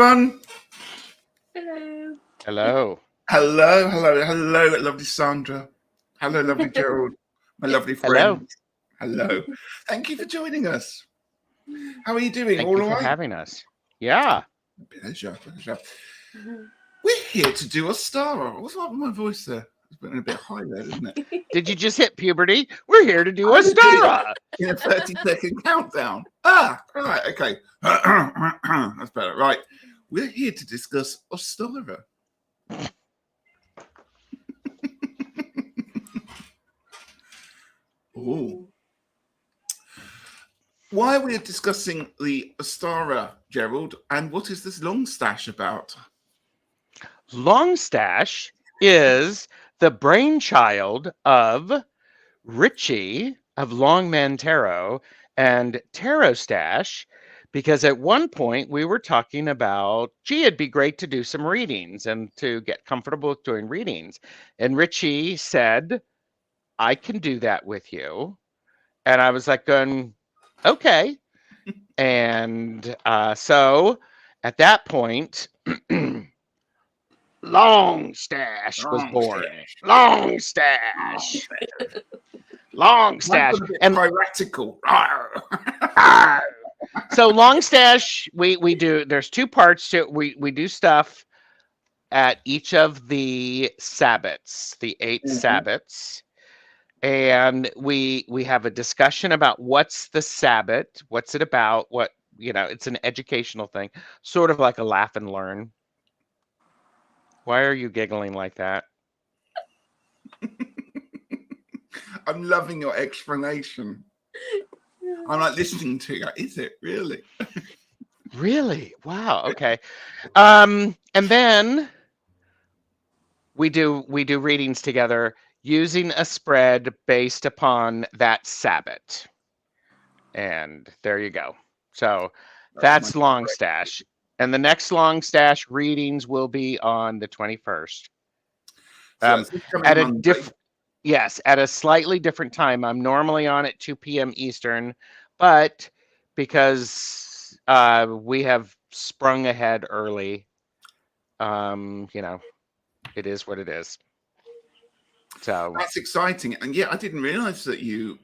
everyone. Hello. Hello. Hello, lovely Sandra. Hello, lovely Gerald. My lovely Hello. friend. Hello. Thank you for joining us. How are you doing? Thank All you for right? having us. Yeah. Pleasure. We're here to do Ostara. What's up with my voice there? It's been a bit high there, isn't it? Did you just hit puberty? We're here to do I did. Ostara. In a 30-second countdown. Right, okay. That's better. Right. We're here to discuss Ostara. Oh. Why are we discussing the Ostara, Gerald? And what is this LongStache about? LongStache is the brainchild of Richie of Longman Tarot and Tarot Stash, because at one point we were talking about, gee, it'd be great to do some readings and to get comfortable with doing readings. And Richie said, I can do that with you. And I was like, going, okay. And so at that point, LongStache was born. LongStache. LongStache. And piratical. So LongStache, we do. There's two parts to it. We do stuff at each of the Sabbats, the 8 Sabbats, and we have a discussion about what's the Sabbat, what's it about, what it's an educational thing, sort of like a laugh and learn. Why are you giggling like that? I'm loving your explanation. I'm like listening to you. Is it really? Really? Wow. Okay. And then we do readings together using a spread based upon that Sabbat. And there you go. So that's LongStache. And the next LongStache readings will be on the 21st. At a different, yes, at a slightly different time. I'm normally on at 2 p.m. Eastern, but because we have sprung ahead early, it is what it is. So that's exciting. And yeah, I didn't realize that you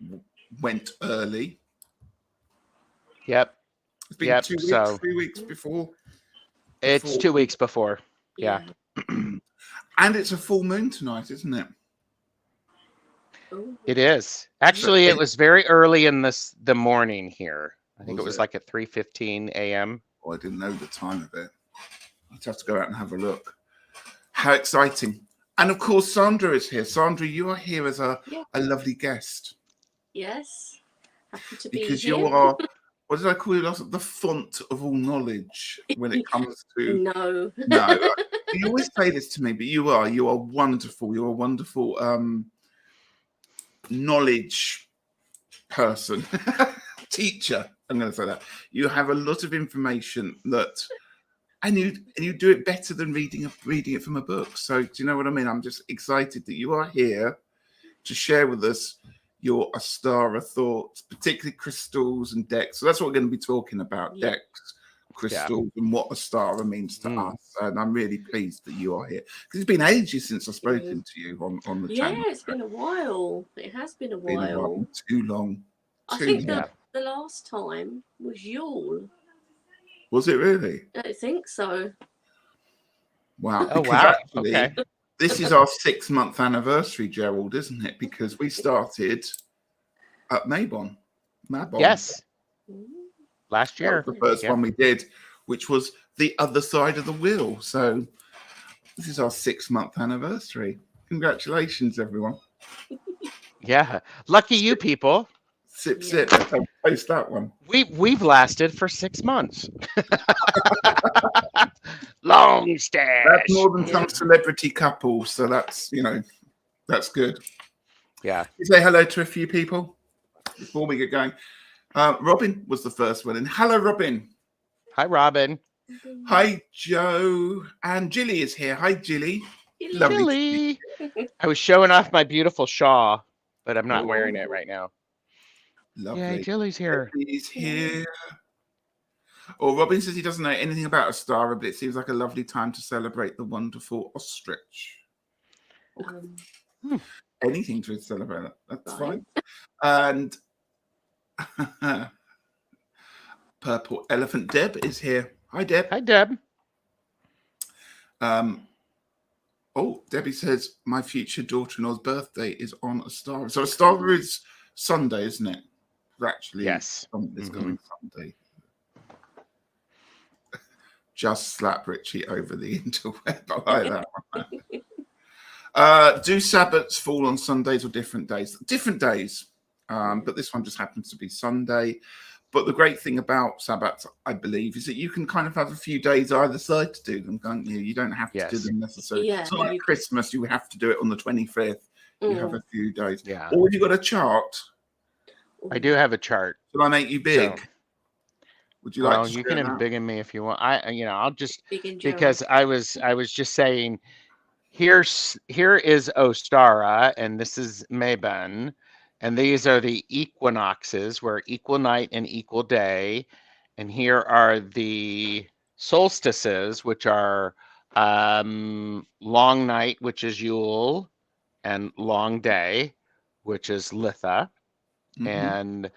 went early. Yep. It's been 2 weeks, 3 weeks before. It's 2 weeks before. Yeah. And it's a full moon tonight, isn't it? It is. Actually, it was very early in the morning here. I think it was like at 3:15 a.m. Oh, I didn't know the time of it. I'd have to go out and have a look. How exciting. And of course, Sandra is here. Sandra, you are here as a lovely guest. Yes. Happy to be because here. You are, what did I call you last? The font of all knowledge when it comes to... No. You always say this to me, but you are wonderful. You're a wonderful knowledge person. Teacher, I'm going to say that. You have a lot of information that... And you do it better than reading it from a book. So do you know what I mean? I'm just excited that you are here to share with us your Ostara thoughts, particularly crystals and decks. So that's what we're going to be talking about: decks, crystals, and what Ostara means to us. And I'm really pleased that you are here because it's been ages since I've spoken to you on the channel. Yeah, it's been a while. It has been a while. Too long. I think the last time was Yule. Was it really? I think so. Wow. Oh, wow. Okay. This is our 6-month anniversary, Gerald, isn't it? Because we started at Mabon. Yes. Last year. That was the first one we did, which was the other side of the wheel. So this is our 6-month anniversary. Congratulations, everyone. Yeah. Lucky you people. Sip. I'll post that one. We've lasted for 6 months. LongStache. That's more than some celebrity couples, so that's that's good. Yeah. You say hello to a few people before we get going. Robin was the first one, and hello, Robin. Hi, Robin. Hi, Joe, and Jilly is here. Hi, Jilly. Jilly. I was showing off my beautiful shawl, but I'm not wearing it right now. Lovely. Yeah, Jilly's here. He's here. Or Robin says he doesn't know anything about Ostara, but it seems like a lovely time to celebrate the wonderful ostrich. Okay. Anything to celebrate that. That's fine. And Purple Elephant Deb is here. Hi, Deb. Hi, Deb. Oh, Debbie says my future daughter-in-law's birthday is on Ostara. So Ostara is Sunday, isn't it? Actually, Yes. It's coming Sunday. Just slap Richie over the interweb. I like that. Do Sabbats fall on Sundays or different days? Different days. But this one just happens to be Sunday. But the great thing about Sabbats, I believe, is that you can kind of have a few days either side to do them, can't you? You don't have to do them necessarily. Yeah, it's not like Christmas, you have to do it on the 25th. You have a few days. Yeah. Or have you got a chart? I do have a chart. Shall I make you big? So, would you like to you can embiggen me if you want. I'll just, because I was just saying, here is Ostara, and this is Mabon, and these are the equinoxes, where equal night and equal day, and here are the solstices, which are long night, which is Yule, and long day, which is Litha. And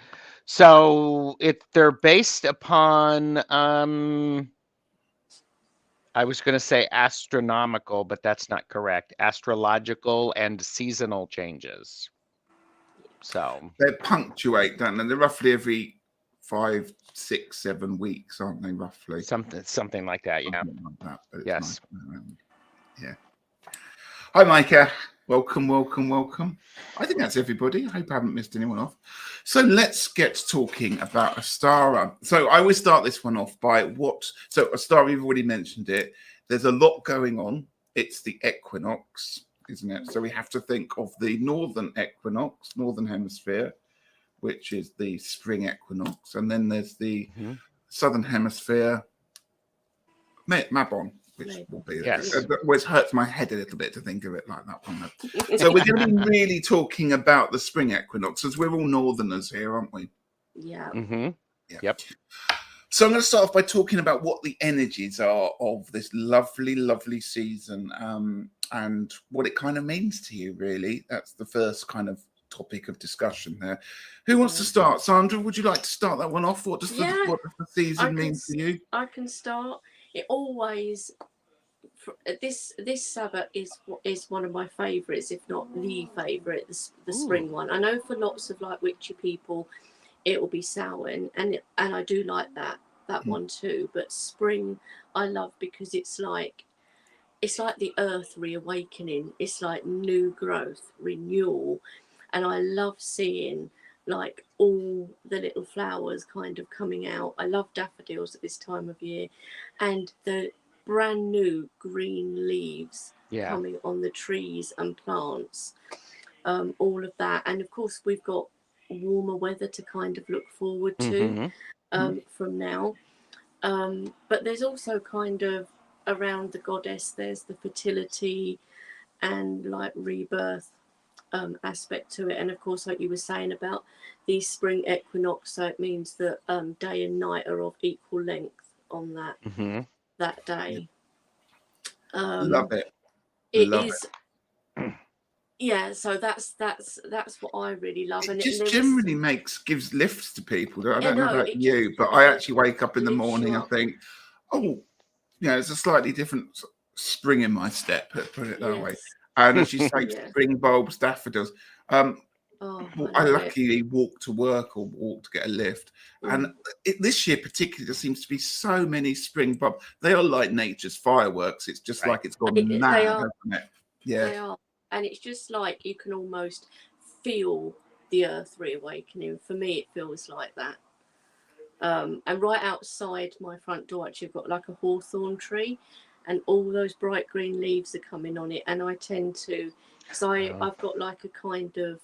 so they're based upon I was going to say astronomical, but that's not correct. Astrological and seasonal changes. So they punctuate, don't they? They're roughly every 5, 6, 7 weeks, aren't they? Roughly something like that. Yeah. Like that, Yes. Nice. Yeah. Hi, Micah. Welcome. I think that's everybody. I hope I haven't missed anyone off. So let's get talking about Ostara. So I always start this one off by so Ostara, we've already mentioned it. There's a lot going on. It's the equinox, isn't it? So we have to think of the northern equinox, northern hemisphere, which is the spring equinox. And then there's the southern hemisphere, Mabon, which will be which hurts my head a little bit to think of it like that one. So we're going to be really talking about the spring equinox, as we're all northerners here, aren't we? Yeah. Yep. So I'm going to start off by talking about what the energies are of this lovely season, and what it kind of means to you, really. That's the first kind of topic of discussion there. Who wants to start? Sandra, would you like to start that one off? What does the season mean to you? I can start. It always, this Sabbath is one of my favourites, if not the favourite, the spring one. I know for lots of like witchy people, it will be Samhain, and I do like that one too. But spring, I love because it's like the earth reawakening. It's like new growth, renewal, and I love seeing like all the little flowers kind of coming out. I love daffodils at this time of year, and the brand new green leaves coming on the trees and plants, all of that. And of course we've got warmer weather to kind of look forward to from now, but there's also kind of around the goddess, there's the fertility and like rebirth aspect to it. And of course, like you were saying about the spring equinox, so it means that day and night are of equal length on that day. Love it. Yeah, so that's what I really love. It and just it generally gives lifts to people. I don't know about you, but I actually wake up in the morning and think, oh, it's a slightly different spring in my step, put it that way. And as you say, spring bulbs, daffodils. I luckily walk to work or walk to get a lift. And this year particularly, there seems to be so many spring bulbs. They are like nature's fireworks. It's just like it's gone mad, hasn't it? Yeah. They are. And it's just like you can almost feel the earth reawakening. For me, it feels like that. And right outside my front door, actually, I've got like a hawthorn tree, and all those bright green leaves are coming on it. And I tend to, because I've got like a kind of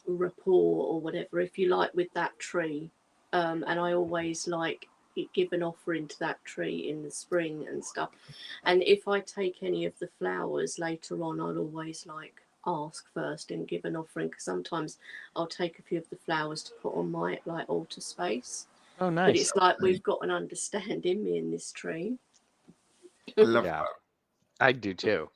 rapport or whatever, if you like, with that tree. And I always like give an offering to that tree in the spring and stuff. And if I take any of the flowers later on, I'll always like ask first and give an offering, because sometimes I'll take a few of the flowers to put on my like altar space. Oh, But nice. it's like we've got an understanding, me and this tree. I love Yeah. that. I do too.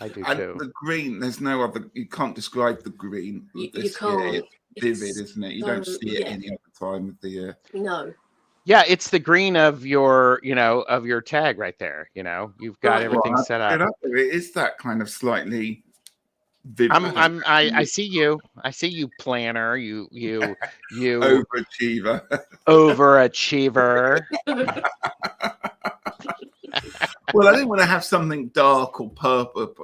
I do And too. the green, there's no other, you can't describe the green You this year. can't. It's vivid, It's isn't it? You so, don't see it yeah. any other time of the year. No. Yeah, it's the green of your, of your tag right there. You've got Right. everything Well, set it up. is that kind of slightly vivid. I see you. I see you, planner. You Overachiever. overachiever. Well, I didn't want to have something dark or purple,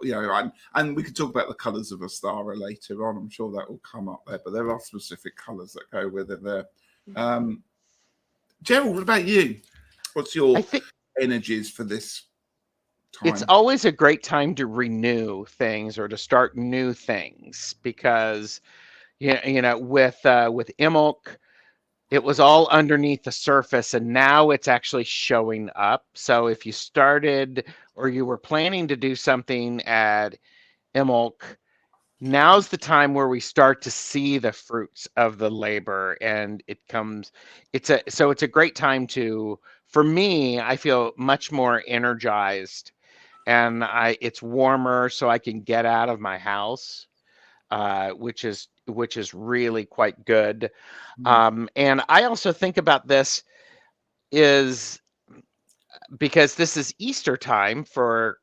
and we could talk about the colours of Ostara later on. I'm sure that will come up there, but there are specific colours that go with it there. Gerald, what about you? What's your I think energies for this it's time? always a great time to renew things or to start new things because with Imulk, it was all underneath the surface and now it's actually showing up. So if you started or you were planning to do something at Imulk, now's the time where we start to see the fruits of the labor and it's a great time for me, I feel much more energized and it's warmer so I can get out of my house, which is really quite good. And I also think about this is because this is Easter time for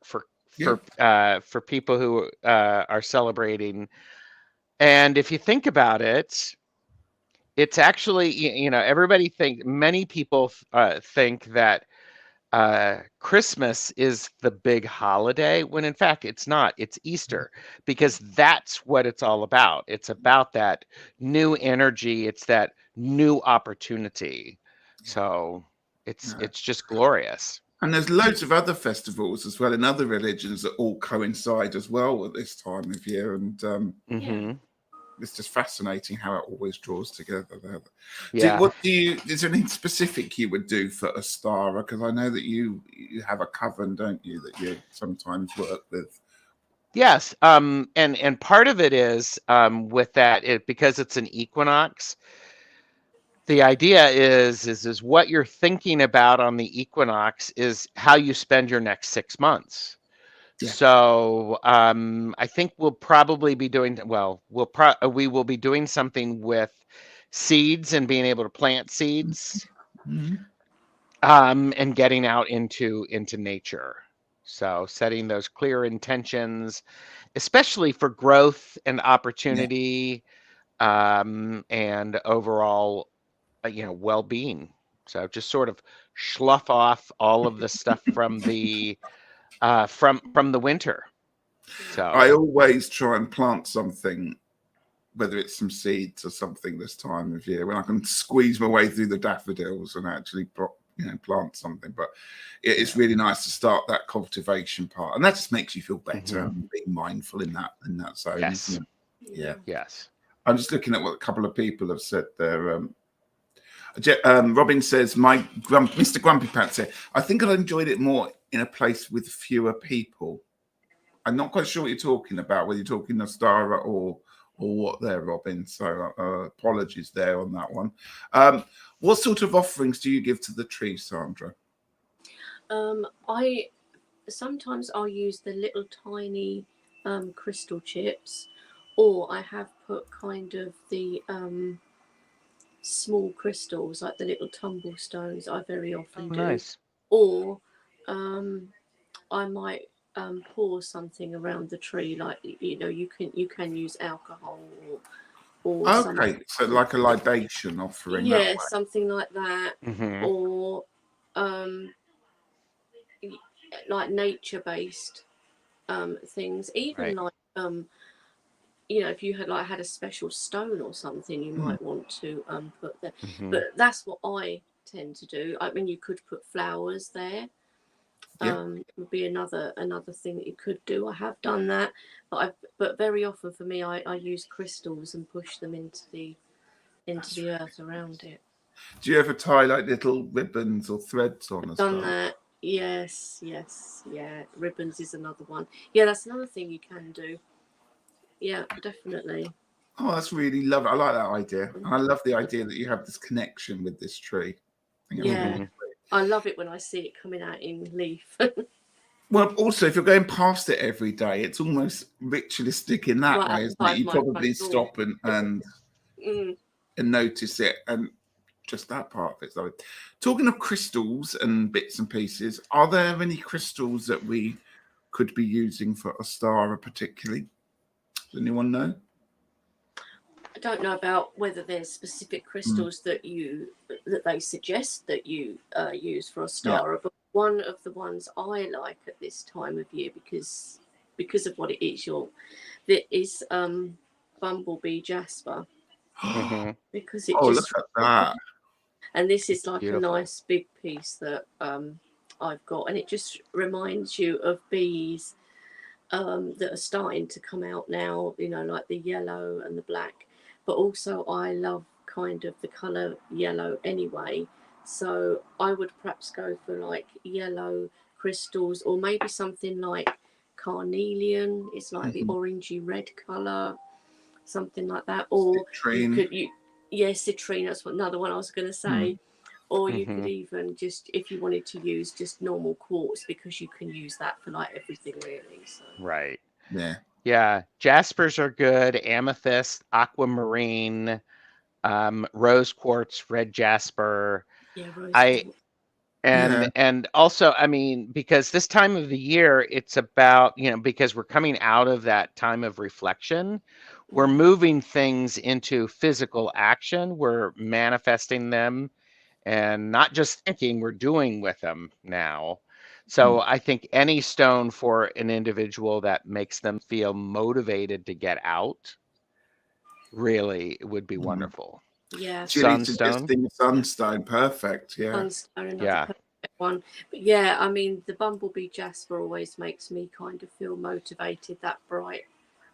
people who are celebrating. And if you think about it, it's actually many people think that Christmas is the big holiday when in fact it's not. It's Easter because that's what it's all about. It's about that new energy. It's that new opportunity. So it's just glorious. And there's loads of other festivals as well in other religions that all coincide as well at this time of year, and Mm-hmm. it's just fascinating how it always draws together there. Yeah. Is there anything specific you would do for Ostara? Because I know that you have a coven, don't you, that you sometimes work with? Yes. And part of it is with that because it's an equinox. The idea is what you're thinking about on the equinox is how you spend your next 6 months. Yeah. So I think we'll probably be doing we will be doing something with seeds and being able to plant seeds, and getting out into nature. So setting those clear intentions, especially for growth and opportunity, and overall well-being. So just sort of slough off all of the stuff from the from the winter. So I always try and plant something, whether it's some seeds or something this time of year, when I can squeeze my way through the daffodils and actually plant something. But it's really nice to start that cultivation part, and that just makes you feel better and being mindful in that zone. Yes. Isn't it? Yeah. Yes. I'm just looking at what a couple of people have said there. Robin says, Mr. Grumpy Pants said, I think I enjoyed it more in a place with fewer people. I'm not quite sure what you're talking about, whether you're talking Ostara or what there, Robin. So apologies there on that one. What sort of offerings do you give to the tree, Sandra? I sometimes I'll use the little tiny crystal chips, or I have put kind of the small crystals like the little tumble stones. I very often do. Nice. Or I might pour something around the tree, like you can use alcohol or Okay, so like a libation offering. Yeah, something like that. Mm-hmm. Or like nature-based things, even Right. like if you had a special stone or something, you might want to put there. Mm-hmm. But that's what I tend to do. I mean, you could put flowers there. Would be another thing that you could do. I have done that, but very often for me, I use crystals and push them into the earth around it. Do you ever tie like little ribbons or threads on? Done that. Yes, yeah. Ribbons is another one. Yeah, that's another thing you can do. Yeah, definitely. Oh, that's really lovely. I like that idea. And I love the idea that you have this connection with this tree. Yeah, I love it when I see it coming out in leaf. Well, also, if you're going past it every day, it's almost ritualistic in that Right way, isn't it? outside You my probably front door. stop and Mm. notice it, and just that part of it. So, talking of crystals and bits and pieces, are there any crystals that we could be using for Ostara particularly? Does anyone know? I don't know about whether there's specific crystals that they suggest that you use for Yeah. Ostara, but one of the ones I like at this time of year because of what it is, that is bumblebee jasper, Oh, because it look just, at that. and this is It's like beautiful. a nice big piece that I've got, and it just reminds you of bees that are starting to come out now, like the yellow and the black. But also, I love kind of the colour yellow anyway. So I would perhaps go for like yellow crystals, or maybe something like carnelian. It's like the orangey red colour, something like that. Or Citrine. citrine. That's another one I was going to say. Or you could even just, if you wanted to use just normal quartz, because you can use that for like everything really. So. Right. Yeah. Yeah. Jaspers are good. Amethyst, aquamarine, rose quartz, red jasper. Yeah, rose I quartz. Yeah. and also, I mean, because this time of the year, it's about, because we're coming out of that time of reflection, we're moving things into physical action. We're manifesting them, and not just thinking, we're doing with them now. So I think any stone for an individual that makes them feel motivated to get out really would be wonderful. Yeah. Chili Sunstone. suggesting sunstone. Perfect. Yeah. Sunstone, another Yeah. perfect one. But yeah, I mean, the bumblebee jasper always makes me kind of feel motivated. That bright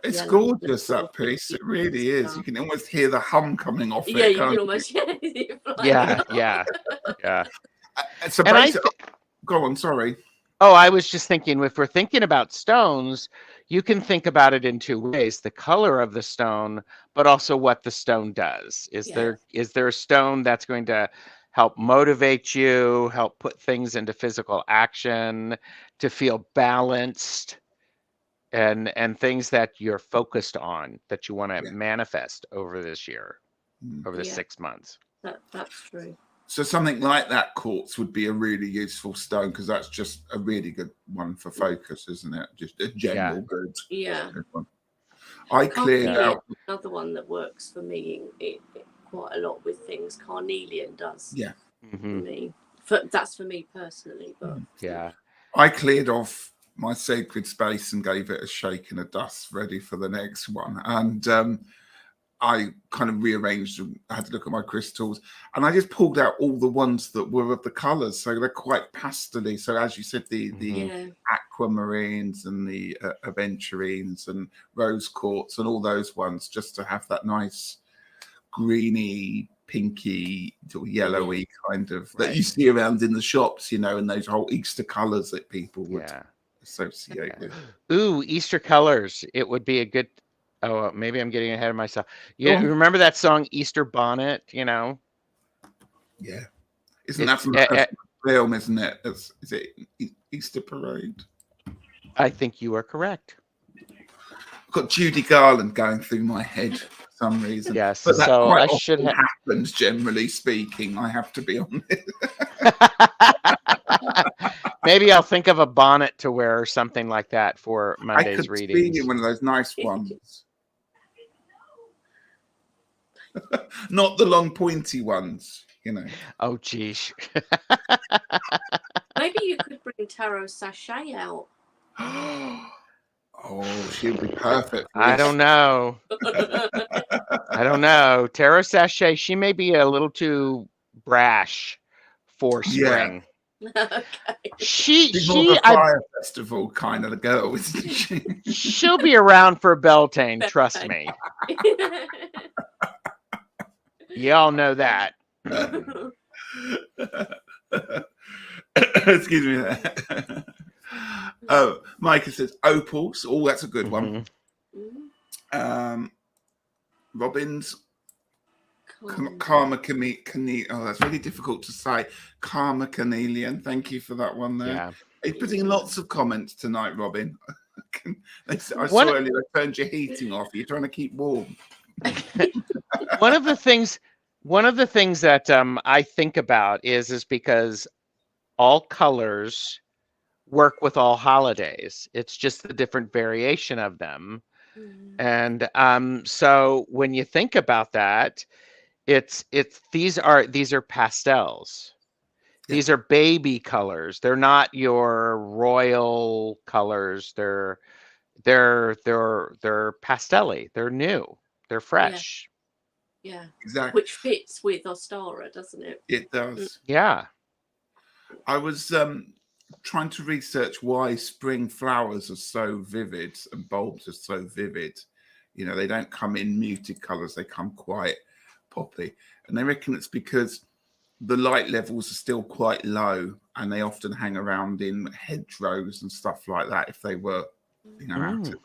It's yellow gorgeous, sort of that piece. thing. It really is. You can almost hear the hum coming off Yeah, it, you can't can you? almost you're flying Yeah. up. Yeah. Yeah. So And basically, go on, sorry. I was just thinking, if we're thinking about stones, you can think about it in two ways: the color of the stone, but also what the stone does. Is Yeah. there a stone that's going to help motivate you, help put things into physical action, to feel balanced, and things that you're focused on, that you want to Yeah. manifest over this year, over the Yeah. 6 months? That's true. So something like that quartz would be a really useful stone, because that's just a really good one for focus, isn't it? Just a general good. Yeah. Good one. I cleared Carnelian, out. another one that works for me it quite a lot with things. Carnelian does Yeah. for me. That's for me personally, but Yeah. I cleared off my sacred space and gave it a shake and a dust, ready for the next one. And I kind of rearranged them. I had to look at my crystals, and I just pulled out all the ones that were of the colours. So they're quite pastely. So as you said, the yeah. aquamarines and the aventurines and rose quartz and all those ones, just to have that nice greeny, pinky, sort of yellowy kind of that you see around in the shops, and those whole Easter colours that people would associate with. Ooh, Easter colors. It would be a good. Oh, maybe I'm getting ahead of myself. Go Yeah, on. remember that song Easter Bonnet? Yeah. Isn't that from a film, isn't it? Is it Easter Parade? I think you are correct. I've got Judy Garland going through my head for some reason. Yes, But that so quite I should often have. happens, generally speaking, I have to be honest. Maybe I'll think of a bonnet to wear or something like that for I Monday's could readings. see one of those nice ones. Not the long pointy ones, Oh, geez. Maybe you could bring Tarot Sachet out. Oh, she'll be perfect for I this. don't know. I don't know. Tarot Sachet, she may be a little too brash for spring. Okay. She's more of a fire festival kind of a girl, isn't she? She'll be around for Beltane, trust me. Y'all know that. Excuse me. Oh, Micah says opals. Oh, that's a good one. Robins. Karma Chameleon. Oh, that's really difficult to say. Karma Chameleon. Thank you for that one there. Yeah. Are you putting in lots of comments tonight, Robin? I saw One earlier they turned your heating off. You're trying to keep warm. one of the things that I think about is because all colors work with all holidays. It's just the different variation of them. And so when you think about that, it's these are pastels. Yeah. These are baby colors. They're not your royal colors. They're pastelly. They're new. They're fresh. Yeah. Exactly. Which fits with Ostara, doesn't it? It does. Yeah. I was trying to research why spring flowers are so vivid and bulbs are so vivid. You know, they don't come in muted colors, they come quite poppy. And they reckon it's because the light levels are still quite low and they often hang around in hedgerows and stuff like that if they were, you know, out in the,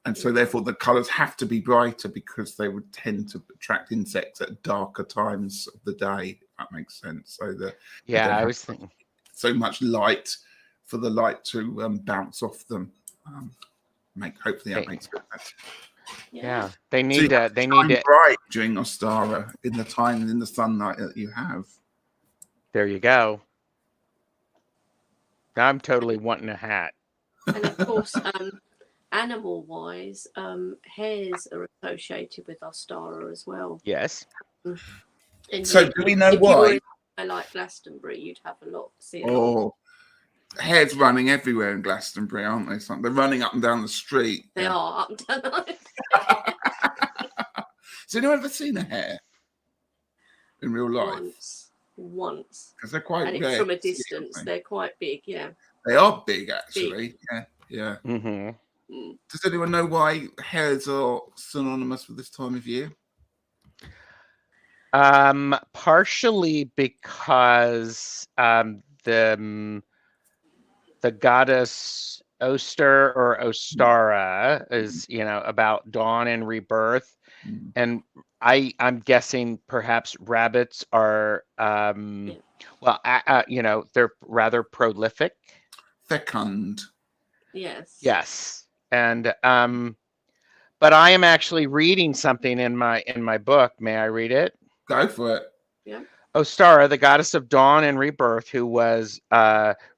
and so therefore the colors have to be brighter because they would tend to attract insects at darker times of the day, if that makes sense. So I was thinking so much light for the light to bounce off them. Hopefully that makes sense. Yeah, they need that. They need it bright during Ostara in the sunlight that you have. There you go. I'm totally wanting a hat. And of course, animal-wise, hares are associated with Ostara as well. Yes. And so do we know if why? you were in, like Glastonbury, you'd have a lot. Hares running everywhere in Glastonbury, aren't they? They're running up and down the street. They are up and down. Has anyone ever seen a hare in real life? Once. Because they're quite rare. From a distance, they're quite big, yeah. They are big, actually. Big. Yeah. Mm-hmm. Does anyone know why hares are synonymous with this time of year? Partially because the goddess Ostara is, about dawn and rebirth, and I'm guessing perhaps rabbits are they're rather prolific, fecund. Yes, and but I am actually reading something in my book. May I read it? Go for it. Yeah. Ostara, the goddess of dawn and rebirth, who was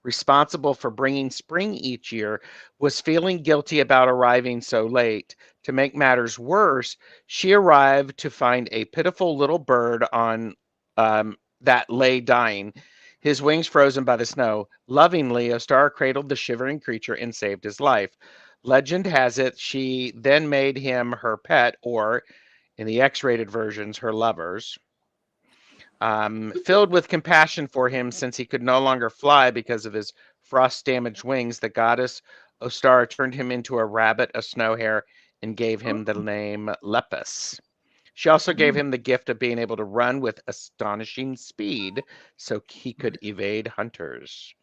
responsible for bringing spring each year, was feeling guilty about arriving so late. To make matters worse, she arrived to find a pitiful little bird on that lay dying, his wings frozen by the snow. Lovingly, Ostara cradled the shivering creature and saved his life. Legend has it she then made him her pet, or, in the X-rated versions, her lovers. Filled with compassion for him since he could no longer fly because of his frost-damaged wings, the goddess Ostara turned him into a rabbit, a snow hare, and gave him the name Lepus. She also gave him the gift of being able to run with astonishing speed so he could evade hunters.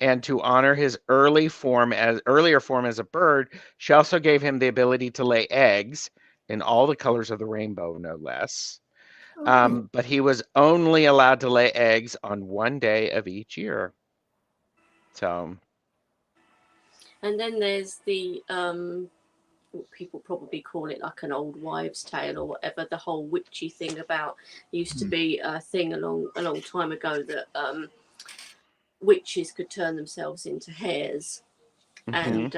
And to honor his earlier form as a bird, she also gave him the ability to lay eggs in all the colors of the rainbow, no less. But he was only allowed to lay eggs on one day of each year. So. And then there's the people probably call it like an old wives' tale or whatever. The whole witchy thing about used to be a thing a long time ago that witches could turn themselves into hares, and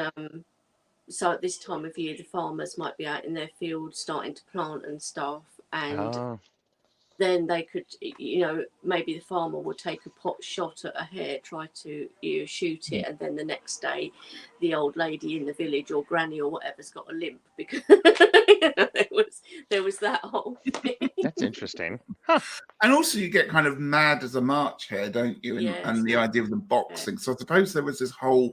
so at this time of year, the farmers might be out in their fields starting to plant and stuff, and then they could, maybe the farmer would take a pot shot at a hare, try to shoot it, and then the next day, the old lady in the village or granny or whatever's got a limp because there was that whole thing. That's interesting. Huh. And also, you get kind of mad as a March hare, don't you? And the idea of the boxing. So I suppose there was this whole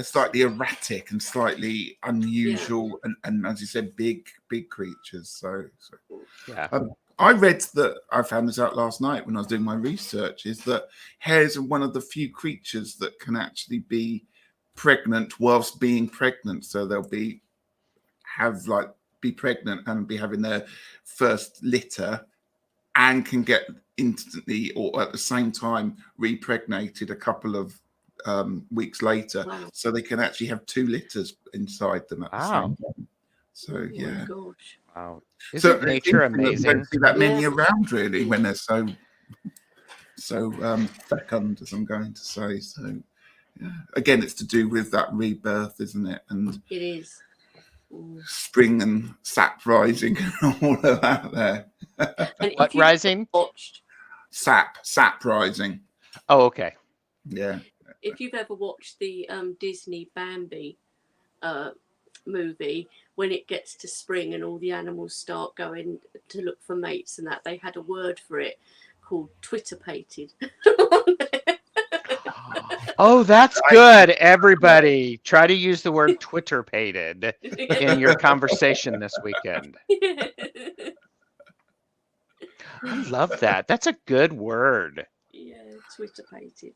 slightly erratic and slightly unusual, and as you said, big creatures. So yeah. I read that, I found this out last night when I was doing my research, is that hares are one of the few creatures that can actually be pregnant whilst being pregnant. So they'll have like be pregnant and be having their first litter, and can get instantly or at the same time repregnated a couple of weeks later. Wow. So they can actually have 2 litters inside them at the same time. So Oh yeah. my gosh. Wow. So Isn't nature it's interesting that we amazing? don't see that many Yeah. around really when they're so fecund, as I'm going to say. So yeah. Again, it's to do with that rebirth, isn't it? And It is. Mm. spring and sap rising and all of that there. And What if you've rising? watched, Sap rising. Oh, okay. Yeah. if you've ever watched the Disney Bambi movie, when it gets to spring and all the animals start going to look for mates and that, they had a word for it called twitterpated. Oh, that's good. Everybody, try to use the word twitterpated in your conversation this weekend. I love that. That's a good word. Yeah, twitterpated.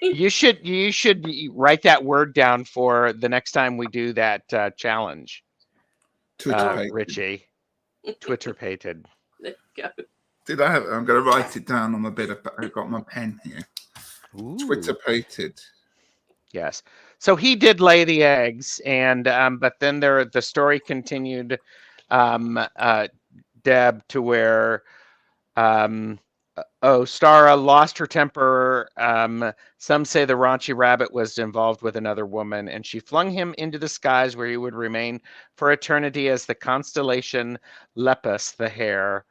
You should write that word down for the next time we do that challenge, Twitterpated. Richie. Twitterpated. There you go. Did I have? I'm going to write it down on my bit. I've got my pen here. Ooh. Twitterpated. Yes. So he did lay the eggs, and but then the story continued, Deb, to where Ostara lost her temper. Some say the raunchy rabbit was involved with another woman, and she flung him into the skies where he would remain for eternity as the constellation Lepus, the hare,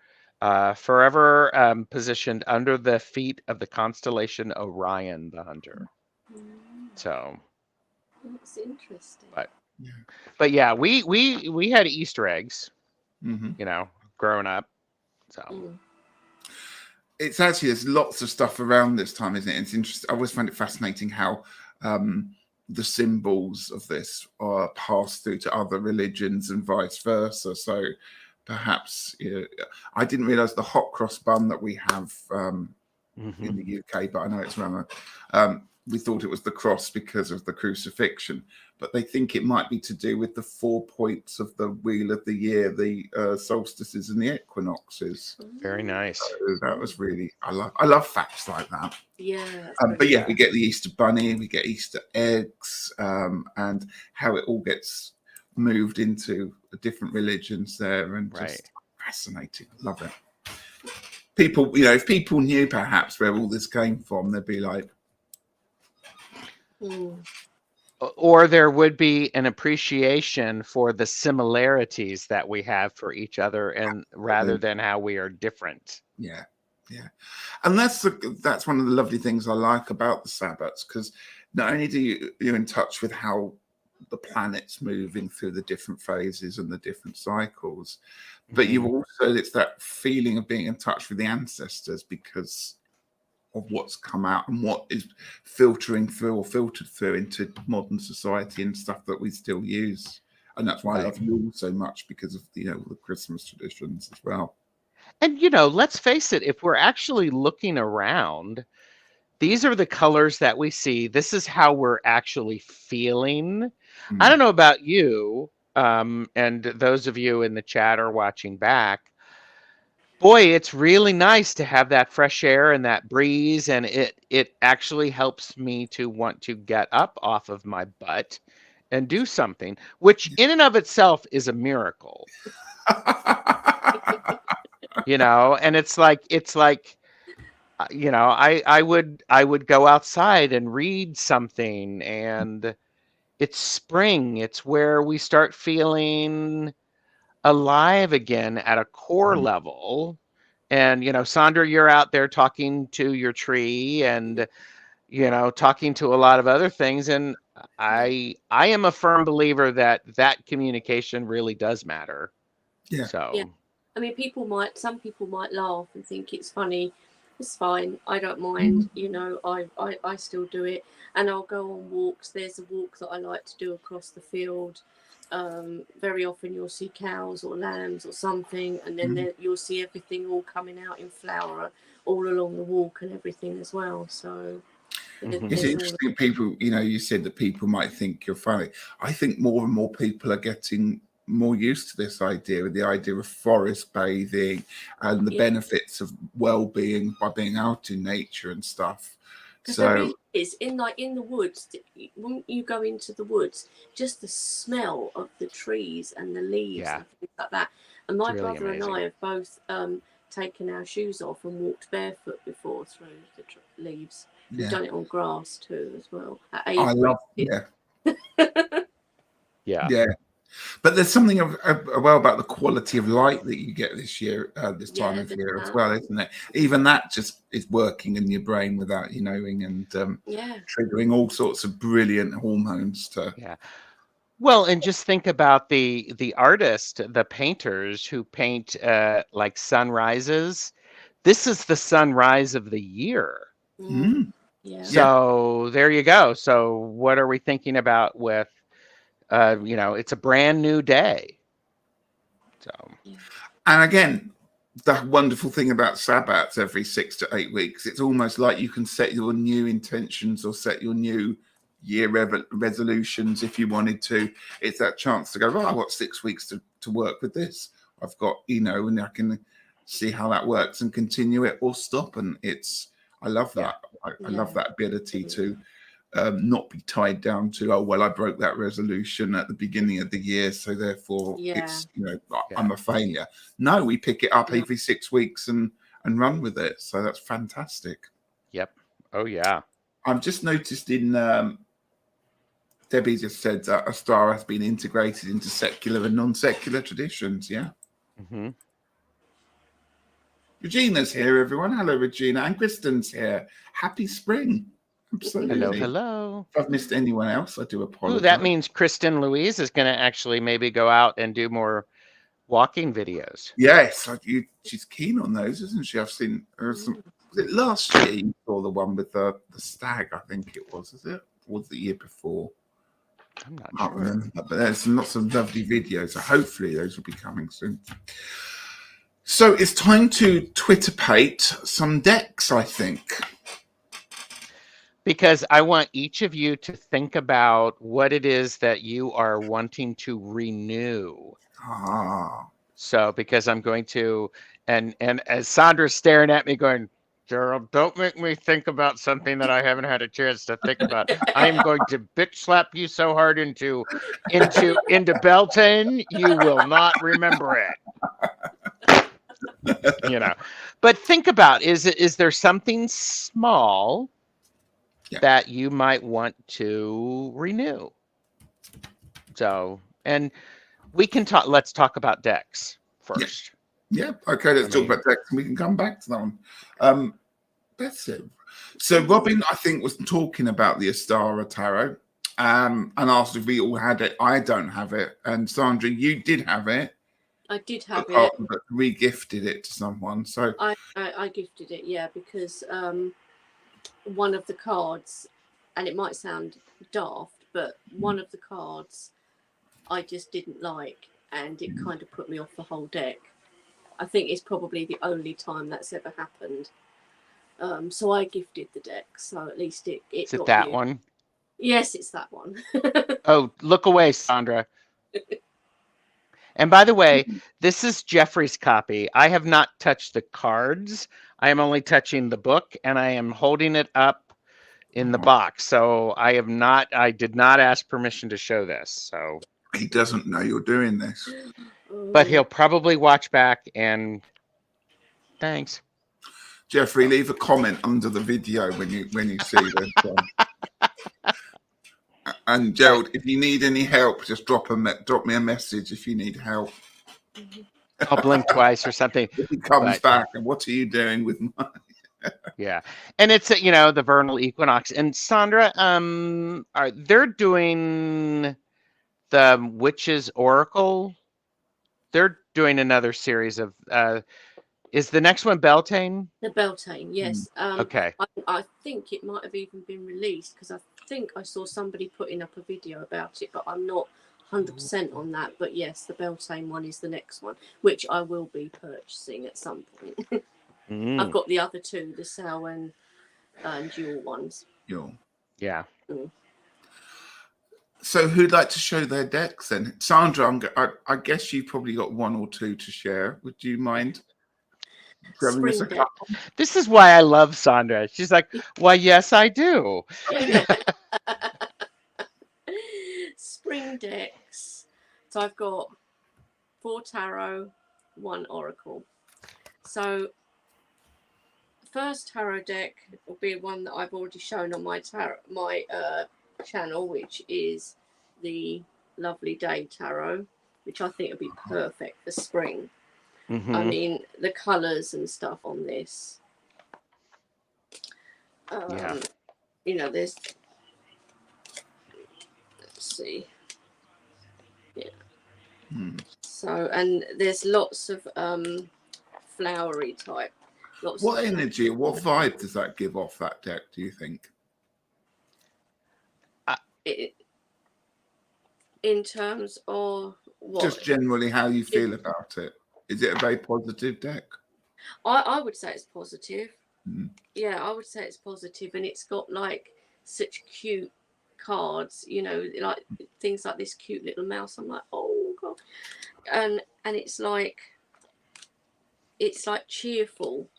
forever positioned under the feet of the constellation Orion, the hunter. So That's interesting. but yeah, we had Easter eggs, you know, growing up. So it's actually, there's lots of stuff around this time, isn't it? It's interesting. I always find it fascinating how the symbols of this are passed through to other religions and vice versa. So perhaps I didn't realize the hot cross bun that we have in the UK, but I know it's around. We thought it was the cross because of the crucifixion, but they think it might be to do with the 4 points of the wheel of the year, the solstices and the equinoxes. Very nice. So that was really, I love facts like that. Yeah. But yeah, we get the Easter bunny, we get Easter eggs, and how it all gets moved into different religions there, and just fascinating. Love it. People, if people knew perhaps where all this came from, they'd be like, or there would be an appreciation for the similarities that we have for each other, and rather than how we are different. Yeah, and that's one of the lovely things I like about the Sabbats, because not only do you're in touch with how the planet's moving through the different phases and the different cycles, but you also, it's that feeling of being in touch with the ancestors because of what's come out and what is filtering through or filtered through into modern society and stuff that we still use. And that's why I love Yule so much, because of the Christmas traditions as well. And let's face it, if we're actually looking around, these are the colors that we see. This is how we're actually feeling. I don't know about you, and those of you in the chat or watching back. Boy, it's really nice to have that fresh air and that breeze, and it actually helps me to want to get up off of my butt and do something, which in and of itself is a miracle. And it's like I would go outside and read something, and it's spring. It's where we start feeling alive again at a core level. And Sandra, you're out there talking to your tree and talking to a lot of other things, and I am a firm believer that communication really does matter. So I mean, some people might laugh and think it's funny. It's fine. I don't mind. I still do it, and I'll go on walks. There's a walk that I like to do across the field. Very often you'll see cows or lambs or something, and then you'll see everything all coming out in flower all along the walk and everything as well. So it's interesting. People, you said that people might think you're funny. I think more and more people are getting more used to this idea, with the idea of forest bathing and the benefits of well-being by being out in nature and stuff. Because there really is, in the woods, when you go into the woods, just the smell of the trees and the leaves and things like that. And my really brother amazing. and I have both taken our shoes off and walked barefoot before through the leaves. We've done it on grass too as well. I love Yeah. But there's something well about the quality of light that you get this year, this time of year as well, isn't it? Even that just is working in your brain without you knowing, and triggering all sorts of brilliant hormones to. Yeah. Well, and just think about the artist, the painters who paint like sunrises. This is the sunrise of the year. Yeah. So there you go. So what are we thinking about with, it's a brand new day. So. And again, the wonderful thing about Sabbats every 6 to 8 weeks, it's almost like you can set your new intentions or set your new year resolutions if you wanted to. It's that chance to go, right, I've got 6 weeks to work with this. I've got, and I can see how that works and continue it or stop. And I love that. I love that ability to not be tied down to, I broke that resolution at the beginning of the year, so therefore it's I'm a failure. No, we pick it up every 6 weeks and run with it. So that's fantastic. Yep. Oh yeah. I've just noticed in Debbie just said that Ostara has been integrated into secular and non-secular traditions. Yeah. Mm-hmm. Regina's here, everyone. Hello, Regina, and Kristen's here. Happy spring. Absolutely. Hello. If I've missed anyone else, I do apologize. Ooh, that means Kristen Louise is going to actually maybe go out and do more walking videos. Yes, she's keen on those, isn't she? I've seen her some. Was it last year you saw the one with the stag? I think it was. Is it? Or was the year before? I'm not sure. Remember, but there's lots of lovely videos. So hopefully those will be coming soon. So it's time to Twitter-pate some decks, I think. Because I want each of you to think about what it is that you are wanting to renew. So because I'm going to, and as Sandra's staring at me going, Gerald, don't make me think about something that I haven't had a chance to think about. I am going to bitch slap you so hard into Beltane, you will not remember it. But think about, is there something small that you might want to renew? So, and we can let's talk about decks first. Yeah. Okay, let's talk about decks and we can come back to that one. That's it. So Robin, I think, was talking about the Ostara Tarot and asked if we all had it. I don't have it. And Sandra, you did have it. I did have it. But re-gifted it to someone. So I gifted it, because one of the cards, and it might sound daft, but one of the cards I just didn't like, and it kind of put me off the whole deck. I think it's probably the only time that's ever happened. So I gifted the deck, so at least it is it that one? Yes, it's that one. Oh, look away, Sandra. And by the way, this is Jeffrey's copy. I have not touched the cards. I am only touching the book, and I am holding it up in the box. So I did not ask permission to show this. So he doesn't know you're doing this. But he'll probably watch back, and thanks. Jeffrey, leave a comment under the video when you see this. And Gerald, if you need any help, just drop me a message if you need help. I'll blink twice or something. If he comes back, and what are you doing with my? Yeah, and it's the vernal equinox. And Sandra, they're doing the Witch's Oracle. They're doing another series of. Is the next one Beltane? The Beltane, yes. Okay. I think it might have even been released, because I think I saw somebody putting up a video about it, but I'm not 100% on that. But yes, the Beltane one is the next one, which I will be purchasing at some point. I've got the other two, the Samhain and Dual ones. Yeah. Yeah. So who'd like to show their decks then? Sandra, I guess you've probably got one or two to share. Would you mind grabbing us Spring a deck. couple? This is why I love Sandra. She's like, "Why, yes, I do." Spring decks. So I've got 4 tarot, 1 oracle. So first tarot deck will be one that I've already shown on my channel, which is the Lovely Day Tarot, which I think would be perfect for spring. I mean, the colours and stuff on this. Yeah. You know, there's. Let's see. Yeah. So, and there's lots of flowery type. What energy, what vibe does that give off that deck, do you think? In terms of what? Just generally how you feel about it. Is it a very positive deck? I would say it's positive. Mm. Yeah, I would say it's positive, and it's got like such cute cards, you know, like things like this cute little mouse. I'm like, oh god, and it's like cheerful,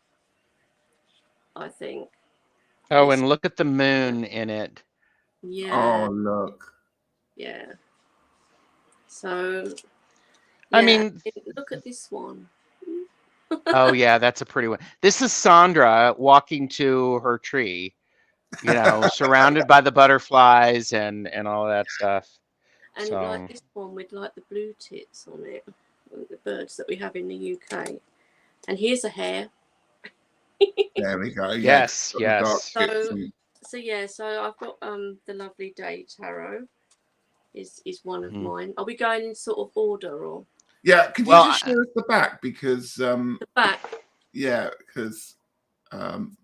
I think. Oh, and look at the moon in it. Yeah. Oh, look. Yeah. So. I Yeah, mean, look at this one. oh yeah, that's a pretty one. This is Sandra walking to her tree, you know, surrounded by the butterflies and all that stuff. And So like this one with like the blue tits on it, the birds that we have in the UK. And here's a hare. There we go. yes, Yeah, yes. So yeah, so I've got the Lovely Day Tarot is one of mine. Are we going in sort of order or? Yeah, could you just show us the back because the back. Yeah, because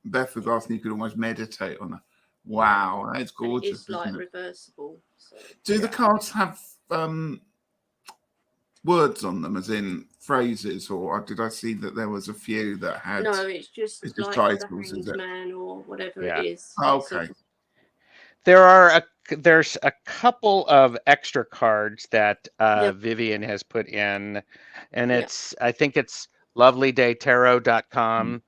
Beth was asking you could almost meditate on it. Wow, that's gorgeous. It's like reversible. So. Do the cards have words on them, as in phrases, or did I see that there was a few that had? No, it's just like titles, the is it? Man or whatever it is. Oh, okay. There's a couple of extra cards that Vivian has put in, and I think it's lovelydaytarot.com.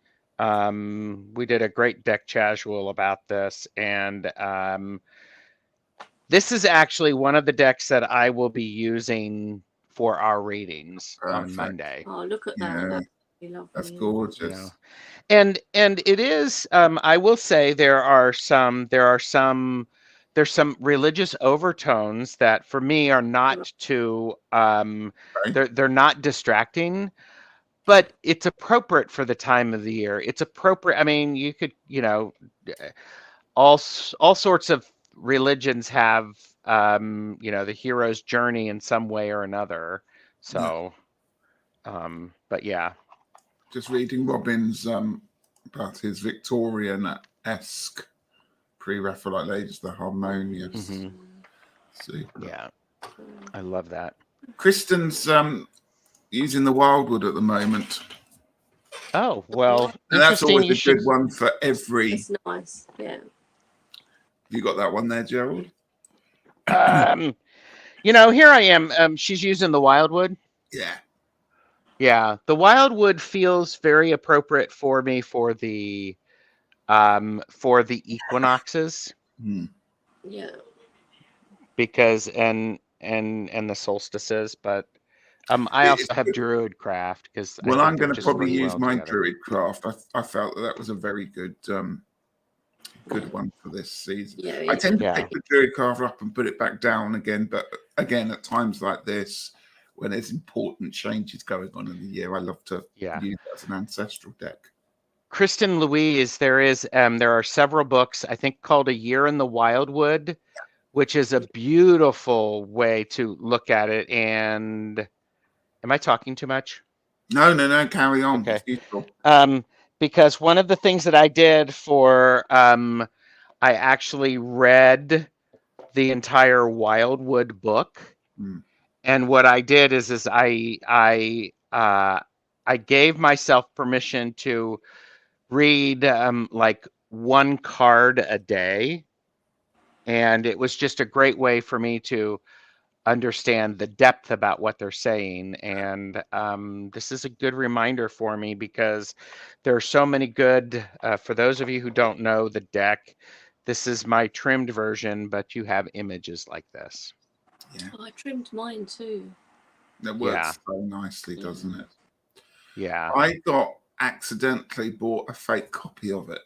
We did a great deck casual about this, and this is actually one of the decks that I will be using for our readings on Monday. Oh, look at that! Yeah. That's gorgeous. You know? And it is. I will say there's some religious overtones that for me are not too. They're not distracting, but it's appropriate for the time of the year. It's appropriate. I mean, you could, you know, all sorts of religions have, you know, the hero's journey in some way or another. So, but yeah. Just reading Robin's about his Victorian-esque pre-Raphaelite ladies, the harmonious. Super. Yeah, I love that. Kristen's using the Wildwood at the moment. Oh, well, and that's always a good one for every. It's nice, yeah. You got that one there, Gerald? You know, here I am. She's using the Wildwood. Yeah. Yeah, the Wildwood feels very appropriate for me for the equinoxes. Yeah. Because and the solstices, but I also have Druidcraft because I'm going to probably use my Druidcraft. I felt that was a very good one for this season. Yeah, I tend to pick the Druidcraft up and put it back down again, but again at times like this, when there's important changes going on in the year, I love to use it as an ancestral deck. Kristen Louise, there are several books I think called A Year in the Wildwood, which is a beautiful way to look at it. And am I talking too much? No, carry on. Okay. Because one of the things that I did for I actually read the entire Wildwood book. And what I did is I gave myself permission to read like one card a day. And it was just a great way for me to understand the depth about what they're saying. And this is a good reminder for me because there are so many good, for those of you who don't know the deck, this is my trimmed version, but you have images like this. Yeah, Oh, I trimmed mine too. that Yeah. works so nicely, doesn't it? Yeah. I accidentally bought a fake copy of it,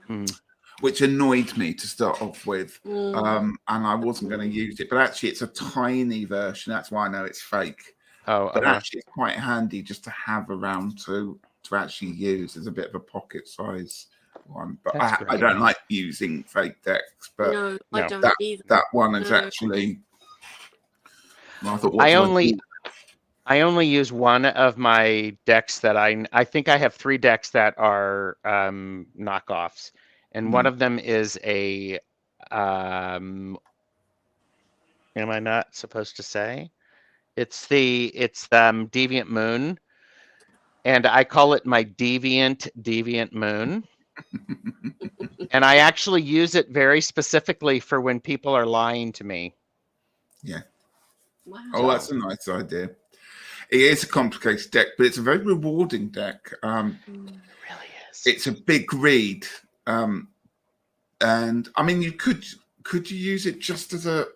Mm. which annoyed me to start off with. Mm. And I wasn't going to use it, but actually, it's a tiny version. That's why I know it's fake. Oh, But actually, it's quite handy just to have around to actually use. It's a bit of a pocket size one, but That's I great. don't like using fake decks. But No, I No. don't either. that one is No. actually. Well, I thought, what do I only use one of my decks that I think I have 3 decks that are knockoffs, and one of them is a am I not supposed to say? It's the Deviant Moon, and I call it my Deviant Moon. And I actually use it very specifically for when people are lying to me. Yeah. Wow. Oh, that's a nice idea. It is a complicated deck, but it's a very rewarding deck. It really is. It's a big read, and I mean, could you use it just as a,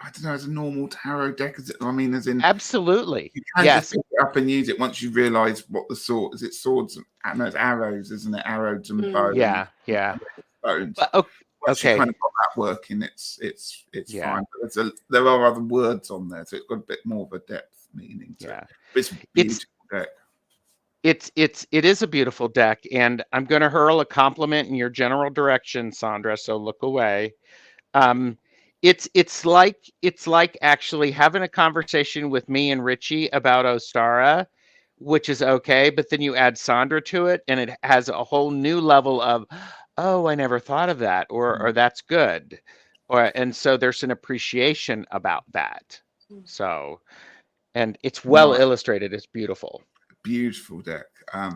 I don't know, as a normal tarot deck? I mean, as in, Absolutely. you can Yes. just pick it up and use it once you realise what the sword is. It swords and no, it's arrows, isn't it? Arrows and bows. Yeah. Yeah. Bones. But, Once you okay. kind of got that working, it's Yeah. fine. But there are other words on there, so it's got a bit more of a depth meaning to Yeah. it. But it's a beautiful deck. It is a beautiful deck, and I'm going to hurl a compliment in your general direction, Sandra. So look away. It's like actually having a conversation with me and Richie about Ostara, which is okay, but then you add Sandra to it, and it has a whole new level of, oh, I never thought of that, or that's good, and so there's an appreciation about that. So, and it's well illustrated. It's beautiful. Beautiful deck.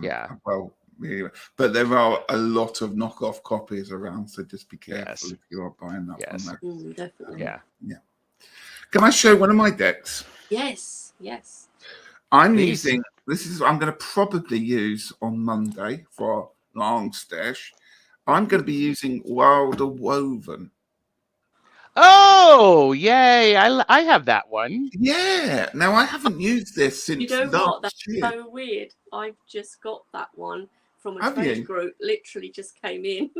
Yeah. Well, really, but there are a lot of knockoff copies around, so just be careful if you are buying that one. Definitely. Yeah. Can I show one of my decks? Yes. I'm Please. using I'm going to probably use on Monday for LongStache. I'm going to be using Wilder Woven. Oh, yay! I have that one. Yeah. Now I haven't used this since You know what? That's last year. so weird. I've just got that one from a Have trade you? group. Literally just came in.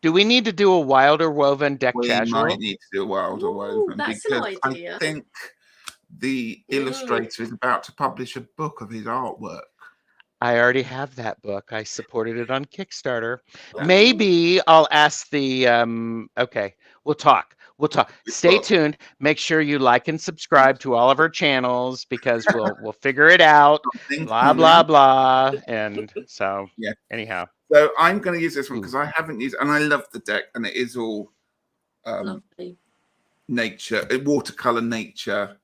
Do we need to do a Wilder Woven deck We casual? might need to do a Wilder Woven That's an because idea. I think the illustrator is about to publish a book of his artwork. I already have that book. I supported it on Kickstarter. Oh. Maybe I'll ask the okay, we'll talk. Stay tuned. Make sure you like and subscribe to all of our channels because we'll figure it out. Blah blah blah. And so anyhow. So I'm going to use this one because I haven't used, and I love the deck, and it is all Lovely. nature, watercolor nature,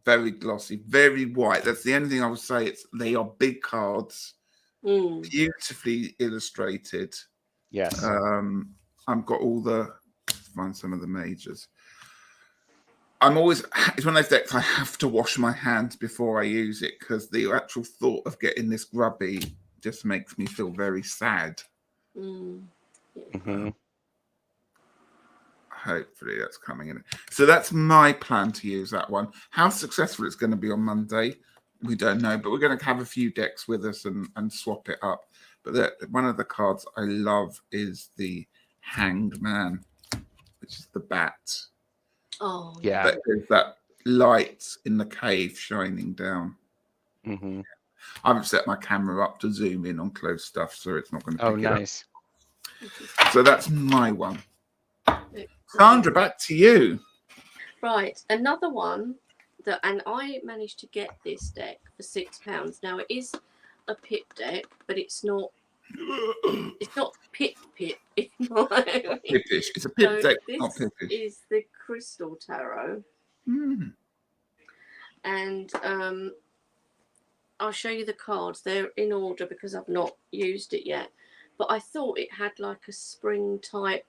very glossy, very white. That's the only thing I would say. They are big cards, beautifully illustrated. Yes. I've got all the, find some of the majors. It's one of those decks I have to wash my hands before I use it because the actual thought of getting this grubby just makes me feel very sad. Hopefully that's coming in. So that's my plan to use that one. How successful it's going to be on Monday, we don't know, but we're going to have a few decks with us and swap it up. But one of the cards I love is the Hanged Man, which is the bat. Oh, yeah. That is that light in the cave shining down. I haven't set my camera up to zoom in on close stuff, so it's not going to pick it nice. up. So that's my one. Sandra, back to you. Right, another one and I managed to get this deck for £6. Now it is a pip deck, but it's not pip. If you know what I mean. Pippish. It's a pip deck, not This pippish. is the Crystal Tarot, and I'll show you the cards. They're in order because I've not used it yet. but I thought it had like a spring type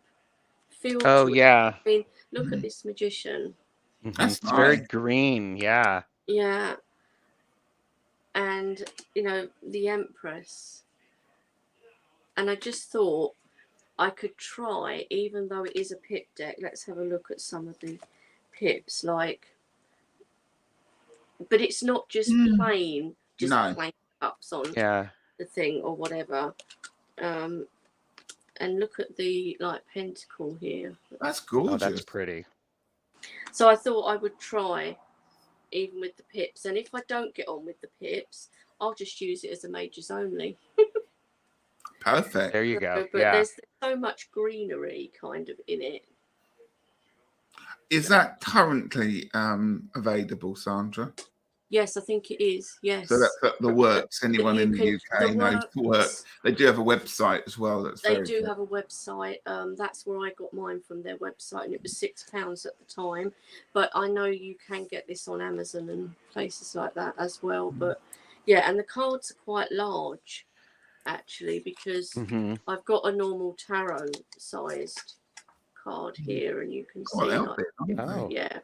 feel Oh to it. yeah. I mean, look at this magician. That's It's very nice. green. Yeah. Yeah. And, you know, the Empress. And I just thought I could try, even though it is a pip deck. Let's have a look at some of the pips. Like, but it's not just plain No. ups on Yeah. the thing or whatever. And look at the like pentacle here. That's Oh, that's gorgeous. pretty. So I thought I would try even with the pips, and if I don't get on with the pips, I'll just use it as a majors only. Perfect. There you go. But Yeah. there's so much greenery kind of in it. Is that currently available, Sandra? Yes, I think it is. Yes. So that's at the Works. Anyone you in the can- UK the knows the Works. Works. They do have a website as well. That's They very do good. have a website. That's where I got mine from, their website, and it was £6 at the time. But I know you can get this on Amazon and places like that as well. But yeah, and the cards are quite large, actually, because I've got a normal tarot sized card here, and you can Oh, see they're like, big, aren't Oh. they? yeah.